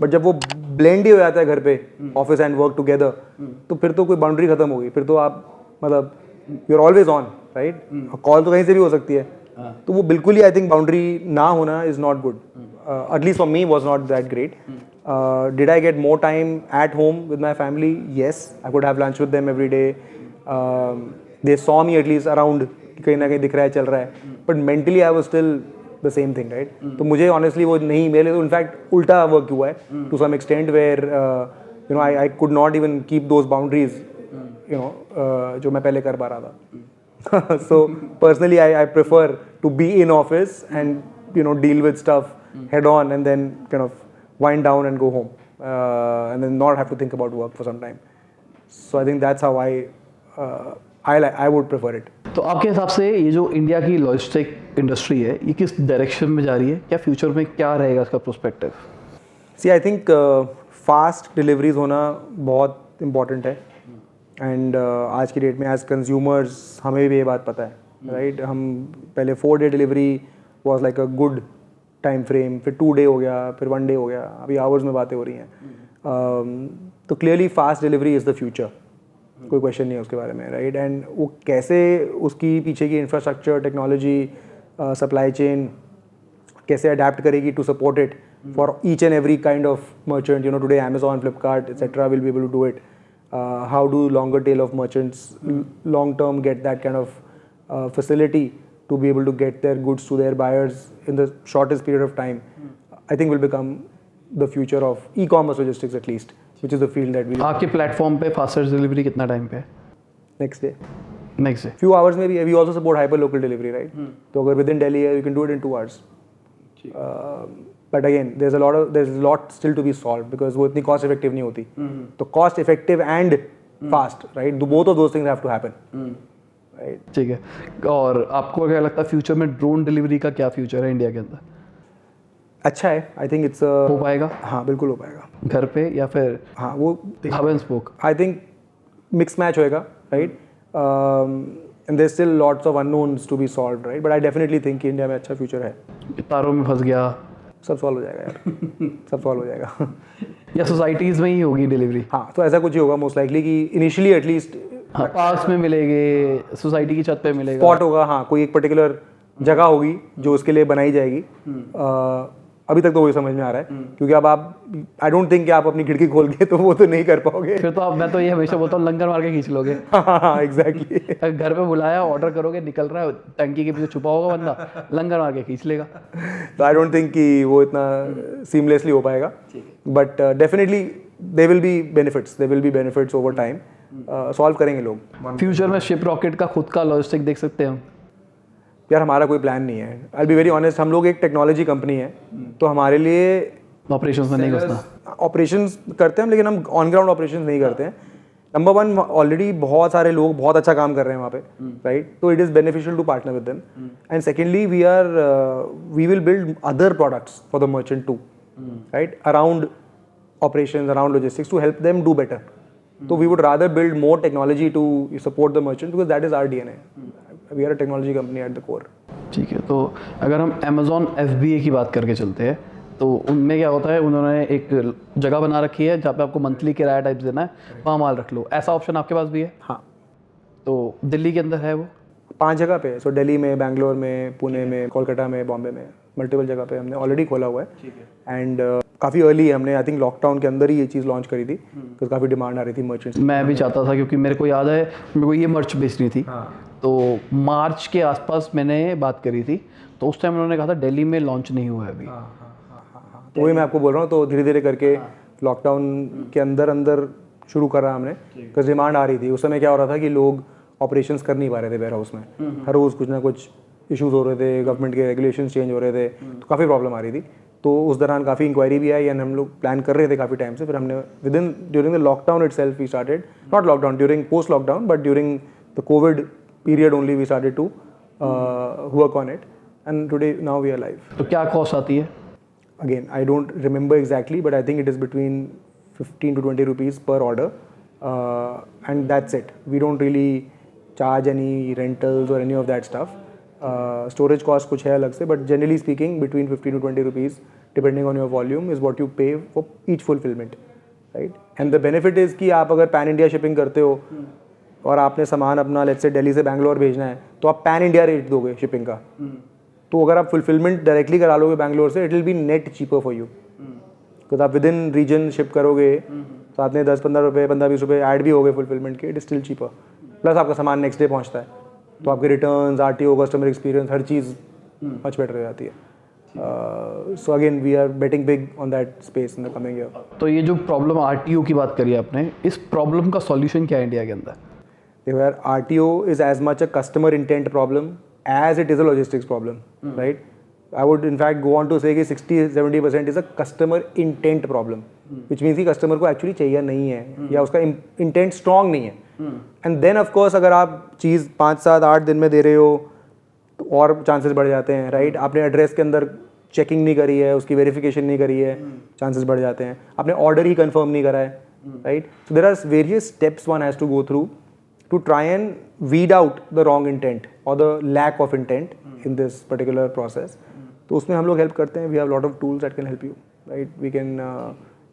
But जब वो ब्लेंड ही हो जाता है घर पे ऑफिस एंड वर्क टुगेदर, तो फिर तो कोई बाउंड्री खत्म हो गई, फिर तो आप मतलब you are always on, right? Call तो कहीं से भी हो सकती है। तो वो बिल्कुल ही आई थिंक बाउंड्री ना होना is not good, at least for me was not that great. Did I get more time at home with my family? Yes, I could have lunch with them every day. They saw me at least around, कहीं ना कहीं दिख रहा है, चल रहा है, but mentally I was still the same thing, right? तो मुझे honestly वो नहीं, मेरे लिए तो इनफैक्ट उल्टा वर्क हुआ है to some extent where you know I could not even keep those boundaries, you know, जो मैं पहले कर पा रहा था. So personally I prefer to be in office and you know deal with stuff head on and then kind of wind down and go home and then not have to think about work for some time. So I think that's how I would prefer it. तो आपके हिसाब से ये जो India की logistic industry है ये किस डायरेक्शन में जा रही है? क्या फ्यूचर में क्या रहेगा इसका prospective? See, I think fast deliveries होना बहुत इम्पॉर्टेंट है एंड आज की डेट में एज कंज्यूमर्स हमें भी ये बात पता है, राइट? हम पहले 4 day delivery was like a good time frame, फिर 2 day हो गया, फिर 1 day हो गया, अभी आवर्स में बातें हो रही हैं. तो clearly fast delivery is the future, कोई क्वेश्चन नहीं है उसके बारे में, राइट? एंड वो कैसे उसकी पीछे की इंफ्रास्ट्रक्चर, टेक्नोलॉजी, सप्लाई चेन कैसे अडेप्ट करेगी to support it for each and every kind of merchant. You know today Amazon, Flipkart, etc. will be able to do it. How do longer tail of merchants long term get that kind of facility to be able to get their goods to their buyers in the shortest period of time? I think will become the future of e-commerce logistics at least, which is the field that we. आपके platform पे fastest delivery कितना time पे है? Next day. Next day. Few hours maybe. We also support hyper local delivery, right? तो अगर within Delhi है, you can do it in 2 hours. But again, there's a lot still to be solved because वो इतनी cost effective नहीं होती. तो cost effective and fast, right? Both of those things have to happen. Right? ठीक है. और आपको क्या लगता है फ्यूचर में ड्रोन डिलीवरी का क्या फ्यूचर है इंडिया के अंदर? अच्छा है, आई थिंक इट्स हो पाएगा? हाँ बिल्कुल हो पाएगा. घर पे या फिर हाँ वो hub and spoke? I think mix match होएगा, राइट? And there still lots of unknowns to be solved, right? But I definitely think India में अच्छा फ्यूचर है. तारों में फंस गया, सब सॉल्व हो जाएगा यार. सब सॉल्व हो जाएगा. या सोसाइटीज़ में ही होगी डिलीवरी? हाँ तो ऐसा कुछ ही होगा मोस्ट लाइकली कि इनिशियली एटलीस्ट हाँ, पार्क्स में मिलेंगे, सोसाइटी की छत पे मिलेगा, स्पॉट होगा. हाँ कोई एक पर्टिकुलर जगह होगी जो उसके लिए बनाई जाएगी. अभी तक तो वही समझ में आ रहा है क्योंकि अब आप आई डोंट थिंक कि आप अपनी खिड़की खोल के तो वो तो नहीं कर पाओगे. फिर तो आप, मैं तो ये हमेशा बोलता हूँ लंगर मार के खींच लोगे. हाँ एग्जैक्टली. घर पे बुलाया, ऑर्डर करोगे, निकल रहा है, टंकी के पीछे छुपा होगा बंदा, लंगर मार के खींच लेगा. तो आई डोंट थिंक कि वो इतना सीमलेसली हो पाएगा. But definitely they will be benefits over time. Solve करेंगे लोग. फ्यूचर में शिप रॉकेट का खुद का लॉजिस्टिक देख सकते हैं हम? यार हमारा कोई प्लान नहीं है. आई बी वेरी ऑनेस्ट, हम लोग एक टेक्नोलॉजी कंपनी है तो हमारे लिए ऑपरेशंस में नहीं घुसना. ऑपरेशंस करते हैं हम लेकिन हम ऑन ग्राउंड ऑपरेशंस नहीं करते हैं. नंबर 1 ऑलरेडी बहुत सारे लोग बहुत अच्छा काम कर रहे हैं वहाँ पे, राइट? तो it is beneficial to partner with them. And secondly we will build other products for the merchant too, right? Around operations, around logistics to help them do better. So we would rather build more technology to support the merchant because that is our DNA. We are a technology company at the core. ठीक है. तो अगर हम Amazon FBA की बात करके चलते हैं तो उनमें क्या होता है, उन्होंने एक जगह बना रखी है जहाँ पे आपको मंथली किराया टाइप देना है, वहाँ माल रख लो. ऐसा ऑप्शन आपके पास भी है? हाँ. तो दिल्ली के अंदर है वो? 5 जगह पे. सो दिल्ली में, बैंगलोर में, पुणे में, कोलकाता में, बॉम्बे में, मल्टीपल जगह पे हमने ऑलरेडी खोला हुआ है. एंड काफ़ी अर्ली हमने आई थिंक लॉकडाउन के अंदर ही ये चीज़ लॉन्च करी थी क्योंकि काफ़ी डिमांड आ रही थी मर्चेंट्स. मैं भी चाहता था क्योंकि मेरे को याद है मेरे को ये मर्च बेचनी थी. तो मार्च के आसपास मैंने बात करी थी तो उस टाइम उन्होंने कहा था दिल्ली में लॉन्च नहीं हुआ है अभी. तो वही मैं आपको बोल रहा हूँ. तो धीरे धीरे करके लॉकडाउन के अंदर शुरू करा हमने बिकॉज डिमांड आ रही थी. उस समय क्या हो रहा था कि लोग ऑपरेशंस कर नहीं पा रहे थे वेयर हाउस में. हर रोज़ कुछ ना कुछ इश्यूज हो रहे थे, गवर्नमेंट के रेगुलेशंस चेंज हो रहे थे, तो काफ़ी प्रॉब्लम आ रही थी. तो उस दौरान काफ़ी इंक्वायरी भी आई एंड हम लोग प्लान कर रहे थे काफ़ी टाइम से. फिर हमने during the lockdown itself we started, not lockdown, during post lockdown but during the Covid period only we started to work on it, and today now we are live. तो क्या cost आती है? Again, I don't remember exactly, but I think it is between 15 to 20 rupees per order, and that's it. We don't really charge any rentals or any of that stuff. Storage cost कुछ है अलग से, but generally speaking, between 15 to 20 rupees, depending on your volume, is what you pay for each fulfillment, right? And the benefit is कि आप अगर pan India shipping करते हो और आपने सामान अपना let's say दिल्ली से बैंगलोर भेजना है, तो आप pan India रेट दोगे शिपिंग का. तो अगर आप फुलफिलमेंट डायरेक्टली करा लोगे बैंगलोर से, it will be net cheaper for you, because आप विद इन रीजन शिप करोगे, साथ में 10-15 रुपये 15-20 रुपये ऐड भी हो गए फुलफिलमेंट के, it is still cheaper. Plus आपका सामान नेक्स्ट डे पहुंचता है, तो आपके रिटर्न्स, आरटीओ, कस्टमर एक्सपीरियंस, हर चीज़ मच बेटर हो जाती है. So again we are betting big on that space in the coming year. तो ये जो प्रॉब्लम आरटीओ की बात करी आपने, इस प्रॉब्लम का सॉल्यूशन क्या है इंडिया के अंदर? देखो यार, RTO is as much a customer intent problem as it is a logistics problem, right? I would in fact go on to say कि 60-70% is a customer intent problem, which means कि customer को actually चाहिए नहीं है, या उसका intent strong नहीं है. And then of course अगर आप चीज़ 5-7-8 दिन में दे रहे हो तो और चांसेस बढ़ जाते हैं, right? आपने एड्रेस के अंदर चेकिंग नहीं करी है, उसकी वेरिफिकेशन नहीं करी है, चांसेस बढ़ जाते हैं. आपने ऑर्डर ही कंफर्म नहीं करा है, right? So there are various steps one has to go through to try and weed out the wrong intent or the lack of intent in this particular process. तो उसमें हम लोग हेल्प करते हैं. We have a lot of tools that can help you, right?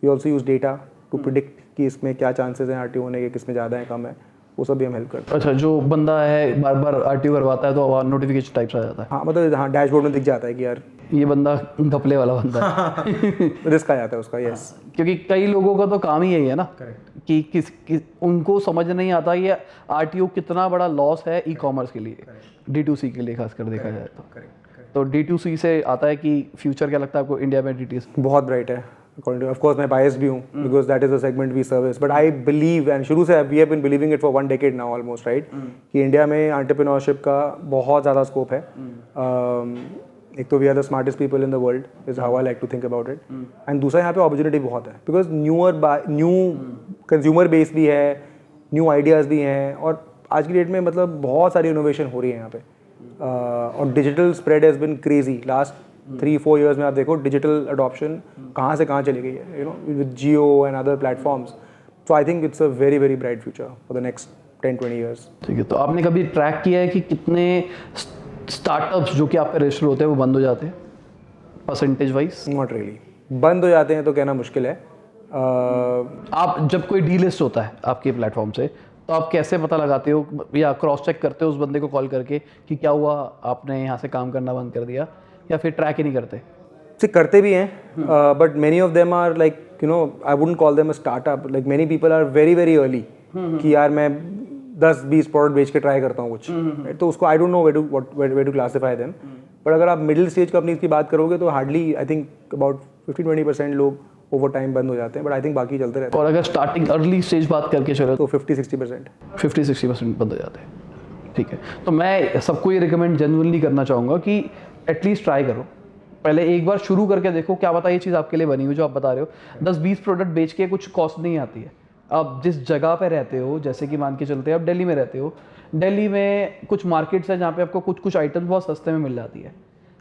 We also use data to predict कि इसमें क्या chances हैं आरटीओ होने के, किसमें ज़्यादा है कम है, वो सब भी हम हेल्प करते हैं. अच्छा, जो बंदा है बार बार आरटीओ करवाता है तो नोटिफिकेशन टाइप से आ जाता है? हाँ, मतलब हाँ, डैशबोर्ड में दिख जाता है कि यार ये बंदा घपले वाला बंदा है. रिस्क आ जाता है उसका. यस, क्योंकि कई लोगों का तो काम ही यही है ना, कि उनको समझ नहीं आता ये आरटीओ कितना बड़ा लॉस है ई कॉमर्स के लिए, D2C के लिए खासकर देखा जाए तो D2C से आता है कि फ्यूचर क्या लगता है आपको इंडिया में DTC? बहुत ब्राइट है. According to, of course, मैं biased भी हूँ because that is the segment we service. But I believe, and शुरू से we have been believing it for 1 decade now almost, right? कि इंडिया में entrepreneurship का बहुत ज़्यादा स्कोप है. एक तो we are the smartest people in the world is how I like to think about it. And दूसरा यहाँ पे opportunity बहुत है because new consumer base भी है, new ideas भी हैं, और आज की डेट में मतलब बहुत सारी innovation हो रही है यहाँ पे. और digital spread has been crazy. Last 3-4 years में आप देखो डिजिटल अडॉप्शन कहाँ से कहाँ चली गई है, you know, with Jio and other platforms. So I think it's a very very bright future for the next 10-20 years. ठीक है, तो आपने कभी ट्रैक किया है कि कितने स्टार्टअप्स जो कि आप पे रजिस्टर होते हैं वो बंद हो जाते हैं परसेंटेज वाइज? Not really. बंद हो जाते हैं तो कहना मुश्किल है. आप जब कोई डीलिस्ट होता है आपके प्लेटफॉर्म से, तो आप कैसे पता लगाते हो या क्रॉस चेक करते हो उस बंदे को कॉल करके कि क्या हुआ, आपने यहाँ से काम करना बंद कर दिया, या फिर ट्रैक ही नहीं करते? करते भी हैं, but many of them are like, you know, I wouldn't call them a startup. Like many people are very very early कि यार मैं 10-20 प्रोडक्ट बेच के ट्राई करता हूँ कुछ, तो उसको I don't know where to classify them. But अगर आप मिडिल स्टेज कंपनीज की बात करोगे तो हार्डली आई थिंक अबाउट 15-20% लोग ओवर टाइम बंद हो जाते हैं, बट आई थिंक बाकी चलते रहते हैं. और अगर स्टार्टिंग अर्ली स्टेज बात करके चले तो 50-60% 50-60% बंद हो जाते हैं. ठीक है, तो मैं सबको ये रिकमेंड जेन्युइनली करना चाहूँगा कि एटलीस्ट ट्राई करो. पहले एक बार शुरू करके देखो, क्या पता ये चीज़ आपके लिए बनी हुई जो आप बता रहे हो. 10-20 प्रोडक्ट बेच के कुछ कॉस्ट नहीं आती है. आप जिस जगह पे रहते हो, जैसे कि मान के चलते हैं आप दिल्ली में रहते हो, दिल्ली में कुछ मार्केट्स हैं जहाँ पे आपको कुछ आइटम्स बहुत सस्ते में मिल जाती है.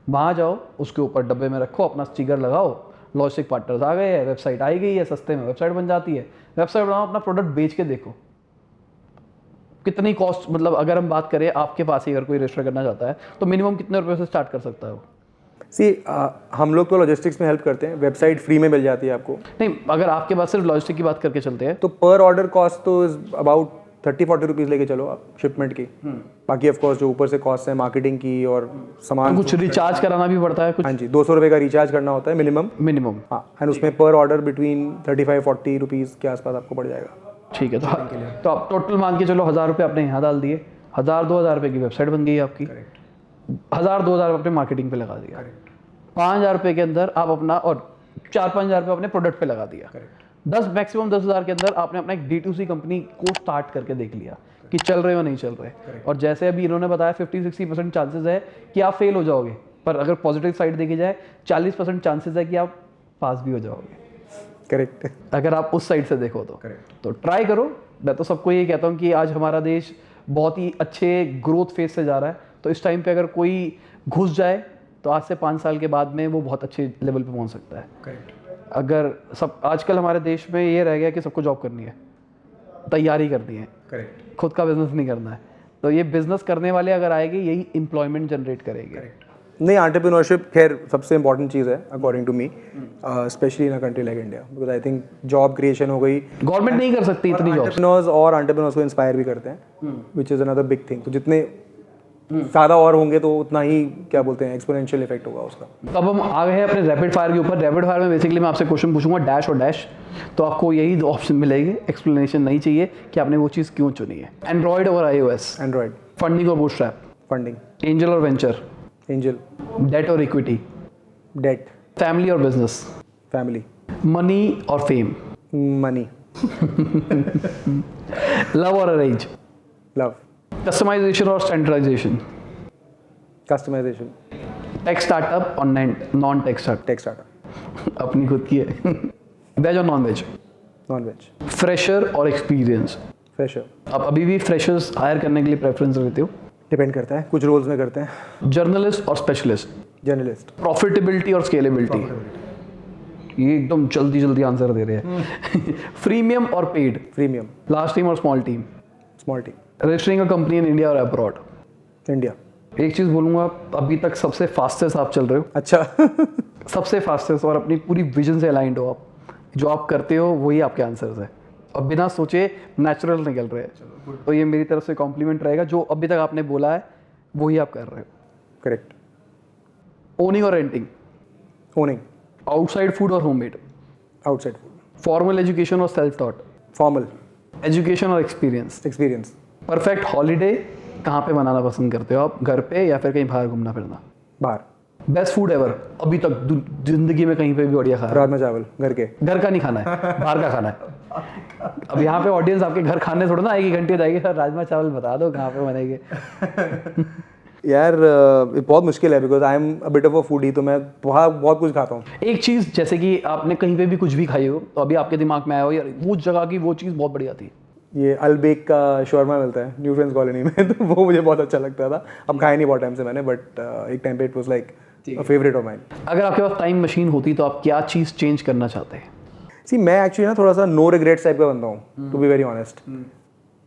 वहाँ जाओ, उसके ऊपर डब्बे में रखो, अपना स्टिकर लगाओ, लॉजिस्टिक पार्टनर्स आ गए हैं, वेबसाइट आई गई है, सस्ते में वेबसाइट बन जाती है. वेबसाइट बनाओ, अपना प्रोडक्ट बेच के देखो कितनी कॉस्ट, मतलब अगर हम बात करें आपके पास ही अगर कोई रजिस्टर करना चाहता है तो मिनिमम कितने रुपए से स्टार्ट कर सकता है वो? हम लोग तो लॉजिस्टिक्स में हेल्प करते हैं. वेबसाइट फ्री में मिल जाती है आपको. नहीं, अगर आपके पास सिर्फ लॉजिस्टिक की बात करके चलते हैं तो पर ऑर्डर कॉस्ट तो इज अबाउट 30-40 रुपीज़ लेके चलो आप शिपमेंट की. बाकी ऑफ कोर्स जो ऊपर से कॉस्ट है मार्केटिंग की और सामान, कुछ रिचार्ज कराना भी पड़ता है कुछ. हाँ जी, 200 रुपये का रिचार्ज करना होता है मिनिमम. हाँ, एंड उसमें पर ऑर्डर बिटवीन 35-40 रुपीज़ के आसपास आपको पड़ जाएगा. ठीक है, तो आप टोटल मान के चलो 1000 रुपये आपने यहाँ डाल दिए, 1000-2000 रुपये की वेबसाइट बन गई आपकी. 1000-2000 आपने मार्केटिंग पे लगा दिया. 5000 रुपये के अंदर आप अपना, और 4-5 हज़ार रुपये अपने प्रोडक्ट पे लगा दिया. 10 के अंदर आपने अपना एक D2C कंपनी को स्टार्ट करके देख लिया कि चल रहे हो नहीं चल रहे. और जैसे अभी इन्होंने बताया 50-60% चांसेस है कि आप फेल हो जाओगे, पर अगर पॉजिटिव साइड देखी जाए 40% चांसेस है कि आप पास भी हो जाओगे. करेक्ट. अगर आप उस साइड से देखो तो ट्राई करो. मैं तो सबको ये कहता हूँ कि आज हमारा देश बहुत ही अच्छे ग्रोथ फेज से जा रहा है, तो इस टाइम पे अगर कोई घुस जाए तो आज से 5 साल के बाद में वो बहुत अच्छे लेवल पे पहुंच सकता है। करेक्ट। अगर सब आजकल हमारे देश में ये रह गया कि सबको जॉब करनी है, तैयारी करनी है, करेक्ट। खुद का बिजनेस नहीं करना है, तो ये बिजनेस करने वाले अगर आएंगे यही एम्प्लॉयमेंट जनरेट करेंगे। नहीं, एंटरप्रेन्योरशिप खैर सबसे इंपॉर्टेंट चीज़ है according to me, specially in a country like India, because I think job creation हो गई, गवर्नमेंट नहीं कर सकती इतनी जॉब। एंटरप्रेन्योर्स को इंस्पायर भी करते हैं, which is another big thing. तो जितने ज़्यादा और होंगे तो उतना ही क्या बोलते हैं एक्सपोनेंशियल इफेक्ट होगा उसका। तो अब हम आ गए हैं अपने रैपिड फायर के ऊपर। रैपिड फायर में बेसिकली मैं आपसे क्वेश्चन पूछूंगा डैश और डैश, तो आपको यही दो ऑप्शन मिलेंगे, एक्सप्लेनेशन नहीं चाहिए कि आपने वो चीज़ क्यों चुनी है। एंड्रॉयड और iOS, एंड्रॉयड। फंडिंग और बूटस्ट्रैप, फंडिंग। एंजल और वेंचर, एंजल। डेट और इक्विटी, डेट। फैमिली और बिजनेस, फैमिली। मनी और फेम, मनी। लव और अरेंज, लव। कस्टमाइजेशन और स्टैंडर्डाइजेशन, कस्टमाइजेशन। टेक स्टार्टअप और non tech startup, tech startup. अपनी खुद की है। वेज और non veg, non veg. Fresher और एक्सपीरियंस। फ्रेशर। आप अभी भी फ्रेशर्स हायर करने के लिए प्रेफरेंस देते हो? डिपेंड करता है, कुछ रोल्स में करते हैं। जर्नलिस्ट और स्पेशलिस्ट, जर्नलिस्ट। प्रॉफिटेबिलिटी और स्केलेबिलिटी, ये एकदम जल्दी जल्दी आंसर दे रहे हैं। फ्रीमियम और पेड, प्रीमियम। लार्ज टीम और small team, small team. Registering a company in India और अब्रॉड। इंडिया। एक चीज़ बोलूँगा, अभी तक सबसे फास्टेस्ट आप चल रहे हो, अच्छा। सबसे फास्टेस्ट, और अपनी पूरी विजन से अलाइंड हो आप। जो आप करते हो वही आपके आंसर्स है, और बिना सोचे नेचुरल निकल रहे हैं। तो ये मेरी तरफ से कॉम्प्लीमेंट रहेगा, जो अभी तक आपने बोला है वही आप कर रहे हो। करेक्ट। ओनिंग और रेंटिंग, ओनिंग। आउटसाइड फूड और homemade, outside food. Formal education और सेल्फ टॉट, फॉर्मल। एजुकेशन और एक्सपीरियंस, एक्सपीरियंस। परफेक्ट हॉलीडे कहाँ पे मनाना पसंद करते हो आप, घर पे या फिर कहीं बाहर घूमना फिरना? बाहर। बेस्ट फूड एवर अभी तक जिंदगी में कहीं पे भी बढ़िया खाया? राजमा चावल घर के। घर का नहीं खाना है, बाहर का खाना है। अब यहाँ पे ऑडियंस आपके घर खाने थोड़ा ना आएगी, घंटे जाएगी, सर राजमा चावल बता दो कहाँ पे बनेंगे। यार ये बहुत मुश्किल है, because I am a bit of a foodie, तो मैं बहुत कुछ खाता हूँ। एक चीज़ जैसे कि आपने कहीं पे भी कुछ भी खाई हो, तो अभी आपके दिमाग में आया हो यार वो जगह की वो चीज़ बहुत बढ़िया थी। ये अलबेक का शौरमा मिलता है न्यू फ्रेंड्स कॉलोनी में, तो वो मुझे बहुत अच्छा लगता था। अब खाया नहीं बहुत टाइम से मैंने, बट एक टाइम पे it was like a favourite of mine. अगर आपके पास टाइम मशीन होती तो आप क्या चीज़ चेंज करना चाहते हैं? सी, मैं एक्चुअली ना थोड़ा सा नो रिग्रेट्स टाइप का बंदा हूँ, टू बी वेरी ऑनेस्ट।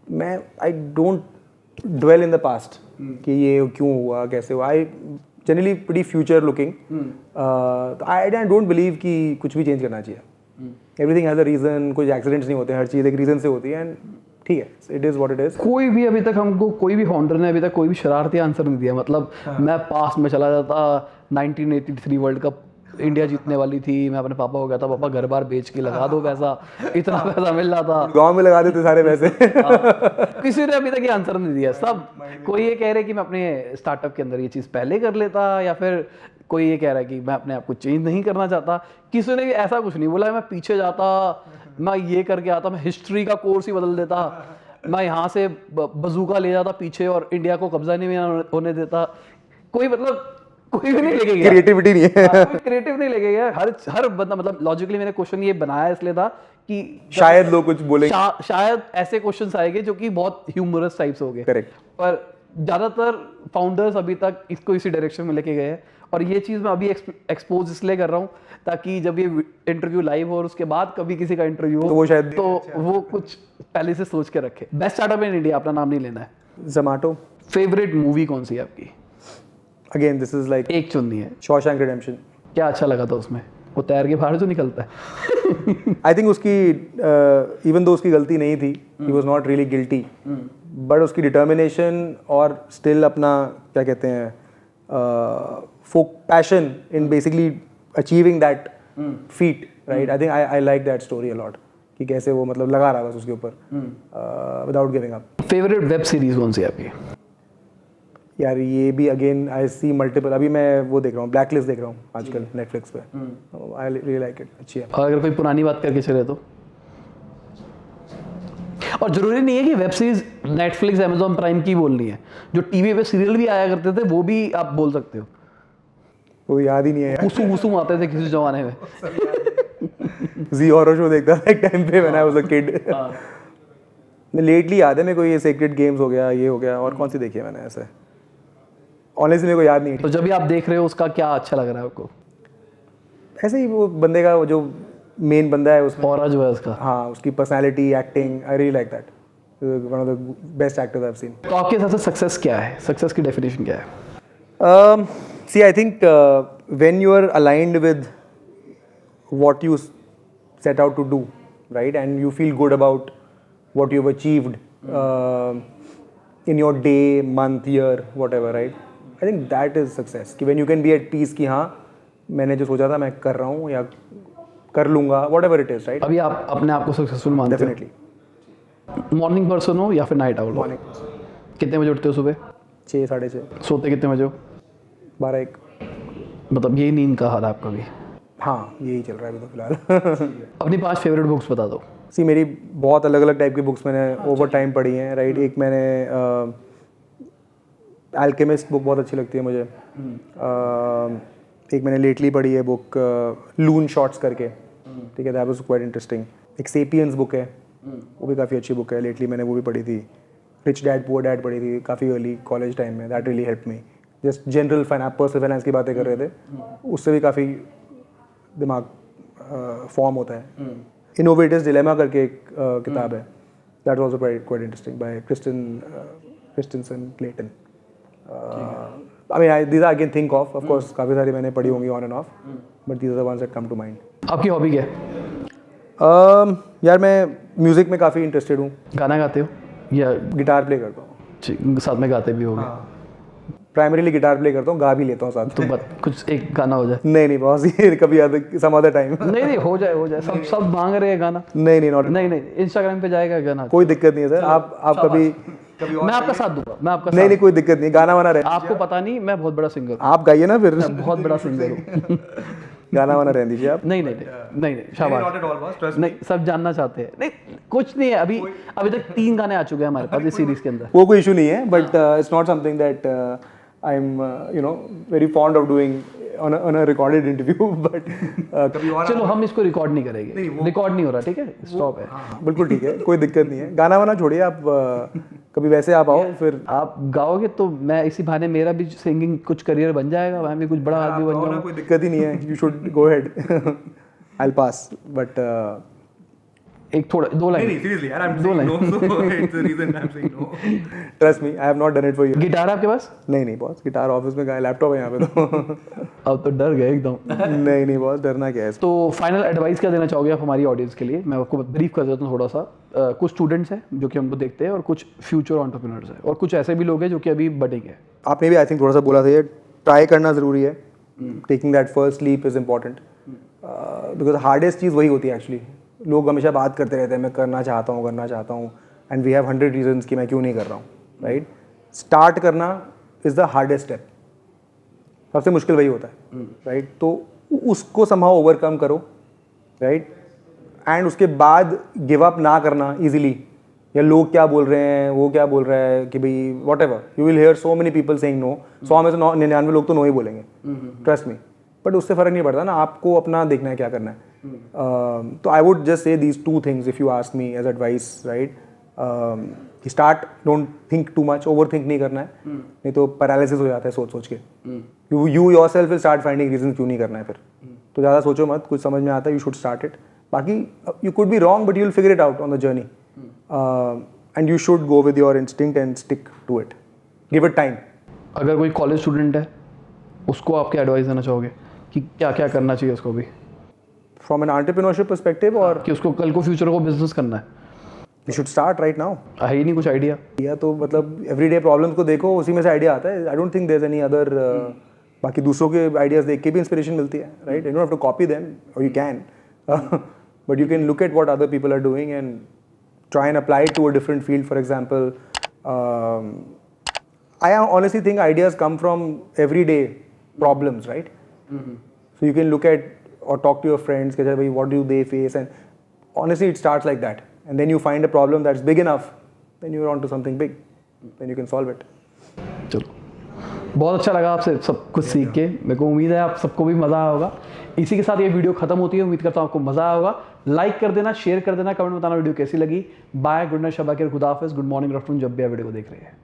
मैं I don't dwell in the past कि ये क्यों हुआ, कैसे हुआ। I generally pretty future looking, I don't believe कि कुछ भी चेंज करना चाहिए। एवरीथिंग हैज़ अ रीज़न, कुछ एक्सीडेंट्स नहीं होते, हर चीज़ एक रीज़न से होती है, एंड ठीक है, it is what it is. कोई भी अभी तक हमको, कोई भी फाउंडर ने अभी तक कोई भी शरारती आंसर नहीं दिया। मतलब मैं पास्ट में चला जाता, 1983 वर्ल्ड कप इंडिया जीतने वाली थी, मैं अपने पापा को कहता पापा घर बार बेच के लगा दो पैसा, इतना पैसा मिल रहा था, गांव में लगा देते सारे पैसे। किसी ने अभी तक ये आंसर नहीं दिया। सब कोई ये कह रहे कि मैं अपने स्टार्टअप के अंदर ये चीज़ पहले कर लेता, या फिर कोई ये कह रहा है कि मैं अपने आप को चेंज नहीं करना चाहता। किसी ने भी ऐसा कुछ नहीं बोला है मैं पीछे जाता, मैं ये करके आता, मैं हिस्ट्री का कोर्स ही बदल देता, मैं यहाँ से बजूका ले जाता पीछे और इंडिया को कब्जा नहीं होने देता। कोई मतलब कोई भी नहीं लेके गया, क्रिएटिविटी नहीं है। कोई क्रिएटिव नहीं लेके गया। हर बंदा, मतलब लॉजिकली मैंने क्वेश्चन ये बनाया इसलिए था कि शायद लोग कुछ बोले, शायद ऐसे क्वेश्चंस आएंगे जो कि बहुत ह्यूमरस टाइप्स हो गए। करेक्ट। पर ज्यादातर फाउंडर्स अभी तक इसको इसी डायरेक्शन में लेके गए हैं, और ये चीज़ मैं अभी एक्सपोज इसलिए कर रहा हूँ ताकि जब ये इंटरव्यू लाइव हो और उसके बाद कभी किसी का इंटरव्यू हो तो वो शायद वो कुछ पहले से सोच के रखे। बेस्ट स्टार्टअप इन इंडिया, अपना नाम नहीं लेना है। ज़ोमैटो। फेवरेट मूवी कौन सी है आपकी? अगेन दिस इज लाइक एक चुननी है। Shawshank redemption. क्या अच्छा लगा था उसमें? वो तैर के बाहर जो निकलता है। आई थिंक उसकी इवन दो उसकी गलती नहीं थी, he was not really guilty, but उसकी डिटर्मिनेशन और स्टिल अपना क्या कहते हैं passion in basically achieving that feet, right. I think I like that story a lot, कि कैसे वो मतलब लगा रहा बस उसके ऊपर without giving up. Favourite web series कौन सी है आपकी? यार ये भी अगेन आई सी मल्टीपल। अभी मैं वो देख रहा हूँ, ब्लैकलिस्ट देख रहा हूँ आजकल नेटफ्लिक्स पे। आई रियली लाइक इट, अच्छी है। और अगर कोई पुरानी बात करके चले तो? और जरूरी नहीं है कि web series Netflix Amazon prime की बोलनी है, जो टीवी पे सीरियल भी आया करते थे वो भी आप बोल सकते हो। वो याद ही नहीं है यार। कुसुम आते थे किसी जमाने में। जी हॉरर शो देखता था एक टाइम पे when I was a kid. Lately याद है मेरे को, ये सेक्रेड गेम्स हो गया, ये हो गया, और कौन सी देखी है मैंने ऐसे, ऑनेस्टली मेरे को याद नहीं। तो जब भी आप देख रहे हो उसका क्या अच्छा लग रहा है आपको? ऐसे ही वो बंदे का, वो जो मेन बंदा है उसमें, और जो है उसका, हाँ, उसकी personality, acting, I really like that, one of the best actors I have seen. तो आपके हिसाब से सक्सेस क्या है? सक्सेस की डेफिनेशन क्या है? See, I think when you are aligned with what you set out to do, right, and you feel good about what you've achieved in your day, month, year, whatever, right? I think that is success. कि when you can be at peace कि हाँ मैंने जो सोचा था मैं कर रहा हूँ या कर लूँगा, whatever it is, right? अभी आप अपने आप को सक्सेसफुल मानते हो? Definitely. मॉर्निंग पर्सन हो या फिर नाइट आउट? Morning. कितने बजे उठते हो सुबह? 6, 6:30, सोते कितने बजे हो? 12, 1। मतलब यही नींद का हाल है आपका भी? हाँ, यही चल रहा है अभी तो फिलहाल। अपनी 5 फेवरेट बुक्स बता दो। सी, मेरी बहुत अलग अलग टाइप की बुक्स मैंने ओवर टाइम पढ़ी हैं, राइट। एक मैंने अल्केमिस्ट बुक बहुत अच्छी लगती है मुझे। एक मैंने लेटली पढ़ी है बुक लून शॉट्स करके, ठीक है, दैट वाज क्वाइट इंटरेस्टिंग। एक सेपियंस बुक है, वो भी काफ़ी अच्छी बुक है, लेटली मैंने वो भी पढ़ी थी। रिच डैड पुअर डैड पढ़ी थी काफ़ी अर्ली कॉलेज टाइम में, that really help me. Just general finance, personal finance की बातें कर रहे थे, उससे भी काफ़ी दिमाग फॉर्म होता है। इनोवेटर्स डिलेमा करके एक किताब है, that was also quite interesting, by Christensen Clayton. I mean, these I can think of course, काफ़ी सारी मैंने पढ़ी होंगी on end of, but these are the ones that come to mind। आपकी हॉबी क्या है? यार मैं म्यूज़िक में काफ़ी इंटरेस्टेड हूँ। गाना गाते हो या गिटार प्ले करता हूँ। ठीक, साथ में गाते भी होगे? प्राइमरीली गिटार प्ले करता हूँ, गा भी लेता हूँ साथ तो में। कुछ एक गाना हो जाए। नहीं बॉस, ये कभी सम अदर टाइम। नहीं हो जाए सब मांग रहे हैं गाना। नहीं नॉट, नहीं इंस्टाग्राम पे जाएगा गाना, कोई दिक्कत नहीं है सर। आप कभी मैं आपका साथ दूंगा, मैं आपका नहीं कोई दिक्कत नहीं, गाना वाना रहे। आपको पता नहीं मैं बहुत बड़ा सिंगर हूँ, आप गाइए ना फिर। बहुत बड़ा सिंगर हूँ। गाना वाना रहने दीजिए आप। नहीं शाबाश। नहीं, सब जानना चाहते हैं। नहीं कुछ नहीं है, अभी तक 3 गाने आ चुके हैं हमारे पास इस सीरीज के अंदर। वो कोई इशू नहीं है, but it's not something that I am very fond of doing on a recorded interview, but चलो हम इसको रिकॉर्ड नहीं करेंगे, रिकॉर्ड नहीं हो रहा, ठीक है, स्टॉप है। बिल्कुल ठीक है, कोई दिक्कत नहीं है। गाना वाना छोड़िए आप, कभी वैसे आप आओ, फिर आप गाओगे तो मैं इसी बहाने मेरा भी सिंगिंग कुछ करियर बन जाएगा, मैं भी कुछ बड़ा आदमी बन जाऊंगा। कोई दिक्कत ही नहीं है, you should go ahead. I will pass, but एक थोड़ा 2 लाइन। नहीं सीरियसली यार, I am saying no, so it's the reason I am saying no. Trust me, I have not done it for you. Guitar आपके पास? नहीं boss, guitar office में, laptop है यहाँ पे तो। अब तो डर गए एकदम। नहीं बॉस, डरना क्या है। तो फाइनल एडवाइस क्या देना चाहोगे आप हमारी ऑडियंस के लिए? मैं आपको ब्रीफ कर देता हूँ थोड़ा सा। कुछ स्टूडेंट्स हैं जो कि हमको देखते हैं, और कुछ फ्यूचर एंटरप्रेन्योर्स हैं, और कुछ ऐसे भी लोग हैं जो कि अभी बटेंगे। आपने भी आई थिंक थोड़ा सा बोला था, ये ट्राई करना ज़रूरी है। Taking that first leap is important, because hardest चीज़ वही होती है एक्चुअली। लोग हमेशा बात करते रहते हैं मैं करना चाहता हूँ, एंड वी हैव 100 रीजंस कि मैं क्यों नहीं कर रहा हूँ, राइट। स्टार्ट करना इज़ द हार्डेस्ट स्टेप, सबसे मुश्किल वही होता है, राइट। तो उसको समहाउ ओवरकम करो, राइट, एंड उसके बाद गिव अप ना करना इजीली, या लोग क्या बोल रहे हैं, वो क्या बोल रहा है कि भाई whatever, you will hear so many people saying no. 100 में से 99 लोग तो नो ही बोलेंगे, ट्रस्ट मी, बट उससे फ़र्क नहीं पड़ता ना, आपको अपना देखना है क्या करना है। तो I would just say these 2 things if you ask me as advice, right. Start, don't think too much, overthink नहीं करना है, नहीं तो पैरालिसिस हो जाता है सोच के। You yourself will start finding reason क्यों नहीं करना है फिर। तो ज़्यादा सोचो मत, कुछ समझ में आता है, यू शुड स्टार्ट इट। बाकी you could be wrong, but you will figure it out on the journey, and you should go with your instinct and stick to it, give it time. अगर कोई college student है, उसको आप क्या advice देना चाहोगे कि क्या क्या करना चाहिए उसको भी, फ्रॉम एन एंटरप्रेन्योरशिप पर्सपेक्टिव, और कि उसको कल को फ्यूचर को बिजनेस करना है? You should start right now. है ही नहीं कुछ आइडिया? या तो मतलब एवरीडे प्रॉब्लम्स को देखो, उसी में से आइडिया आता है। I don't think there is any other, बाकी दूसरों के आइडियाज देख के भी इंस्पिरेशन मिलती है, right. You don't have to copy them, और you can, but you can look at what other people are doing and try and apply it to a different field. For example, I honestly think ideas come from everyday problems, right. So you can look at or talk to your friends, कि भाई what do they face, and honestly it starts like that, and then you find a problem that's big enough, then you're on to something big, then you can solve it. चलो बहुत अच्छा लगा आपसे सब कुछ सीख के। मेरे को उम्मीद है आप सबको भी मज़ा आया होगा। इसी के साथ ये वीडियो खत्म होती है। उम्मीद करता हूँ आपको मज़ा आया होगा। लाइक कर देना, शेयर कर देना, कमेंट बताना वीडियो कैसी लगी। बाय, गुड नाइट, शबा खैर, खुदा हाफिज़, गुड मॉर्निंग, गुड आफ्टरनून, जब भी आप वीडियो को देख रहे हैं।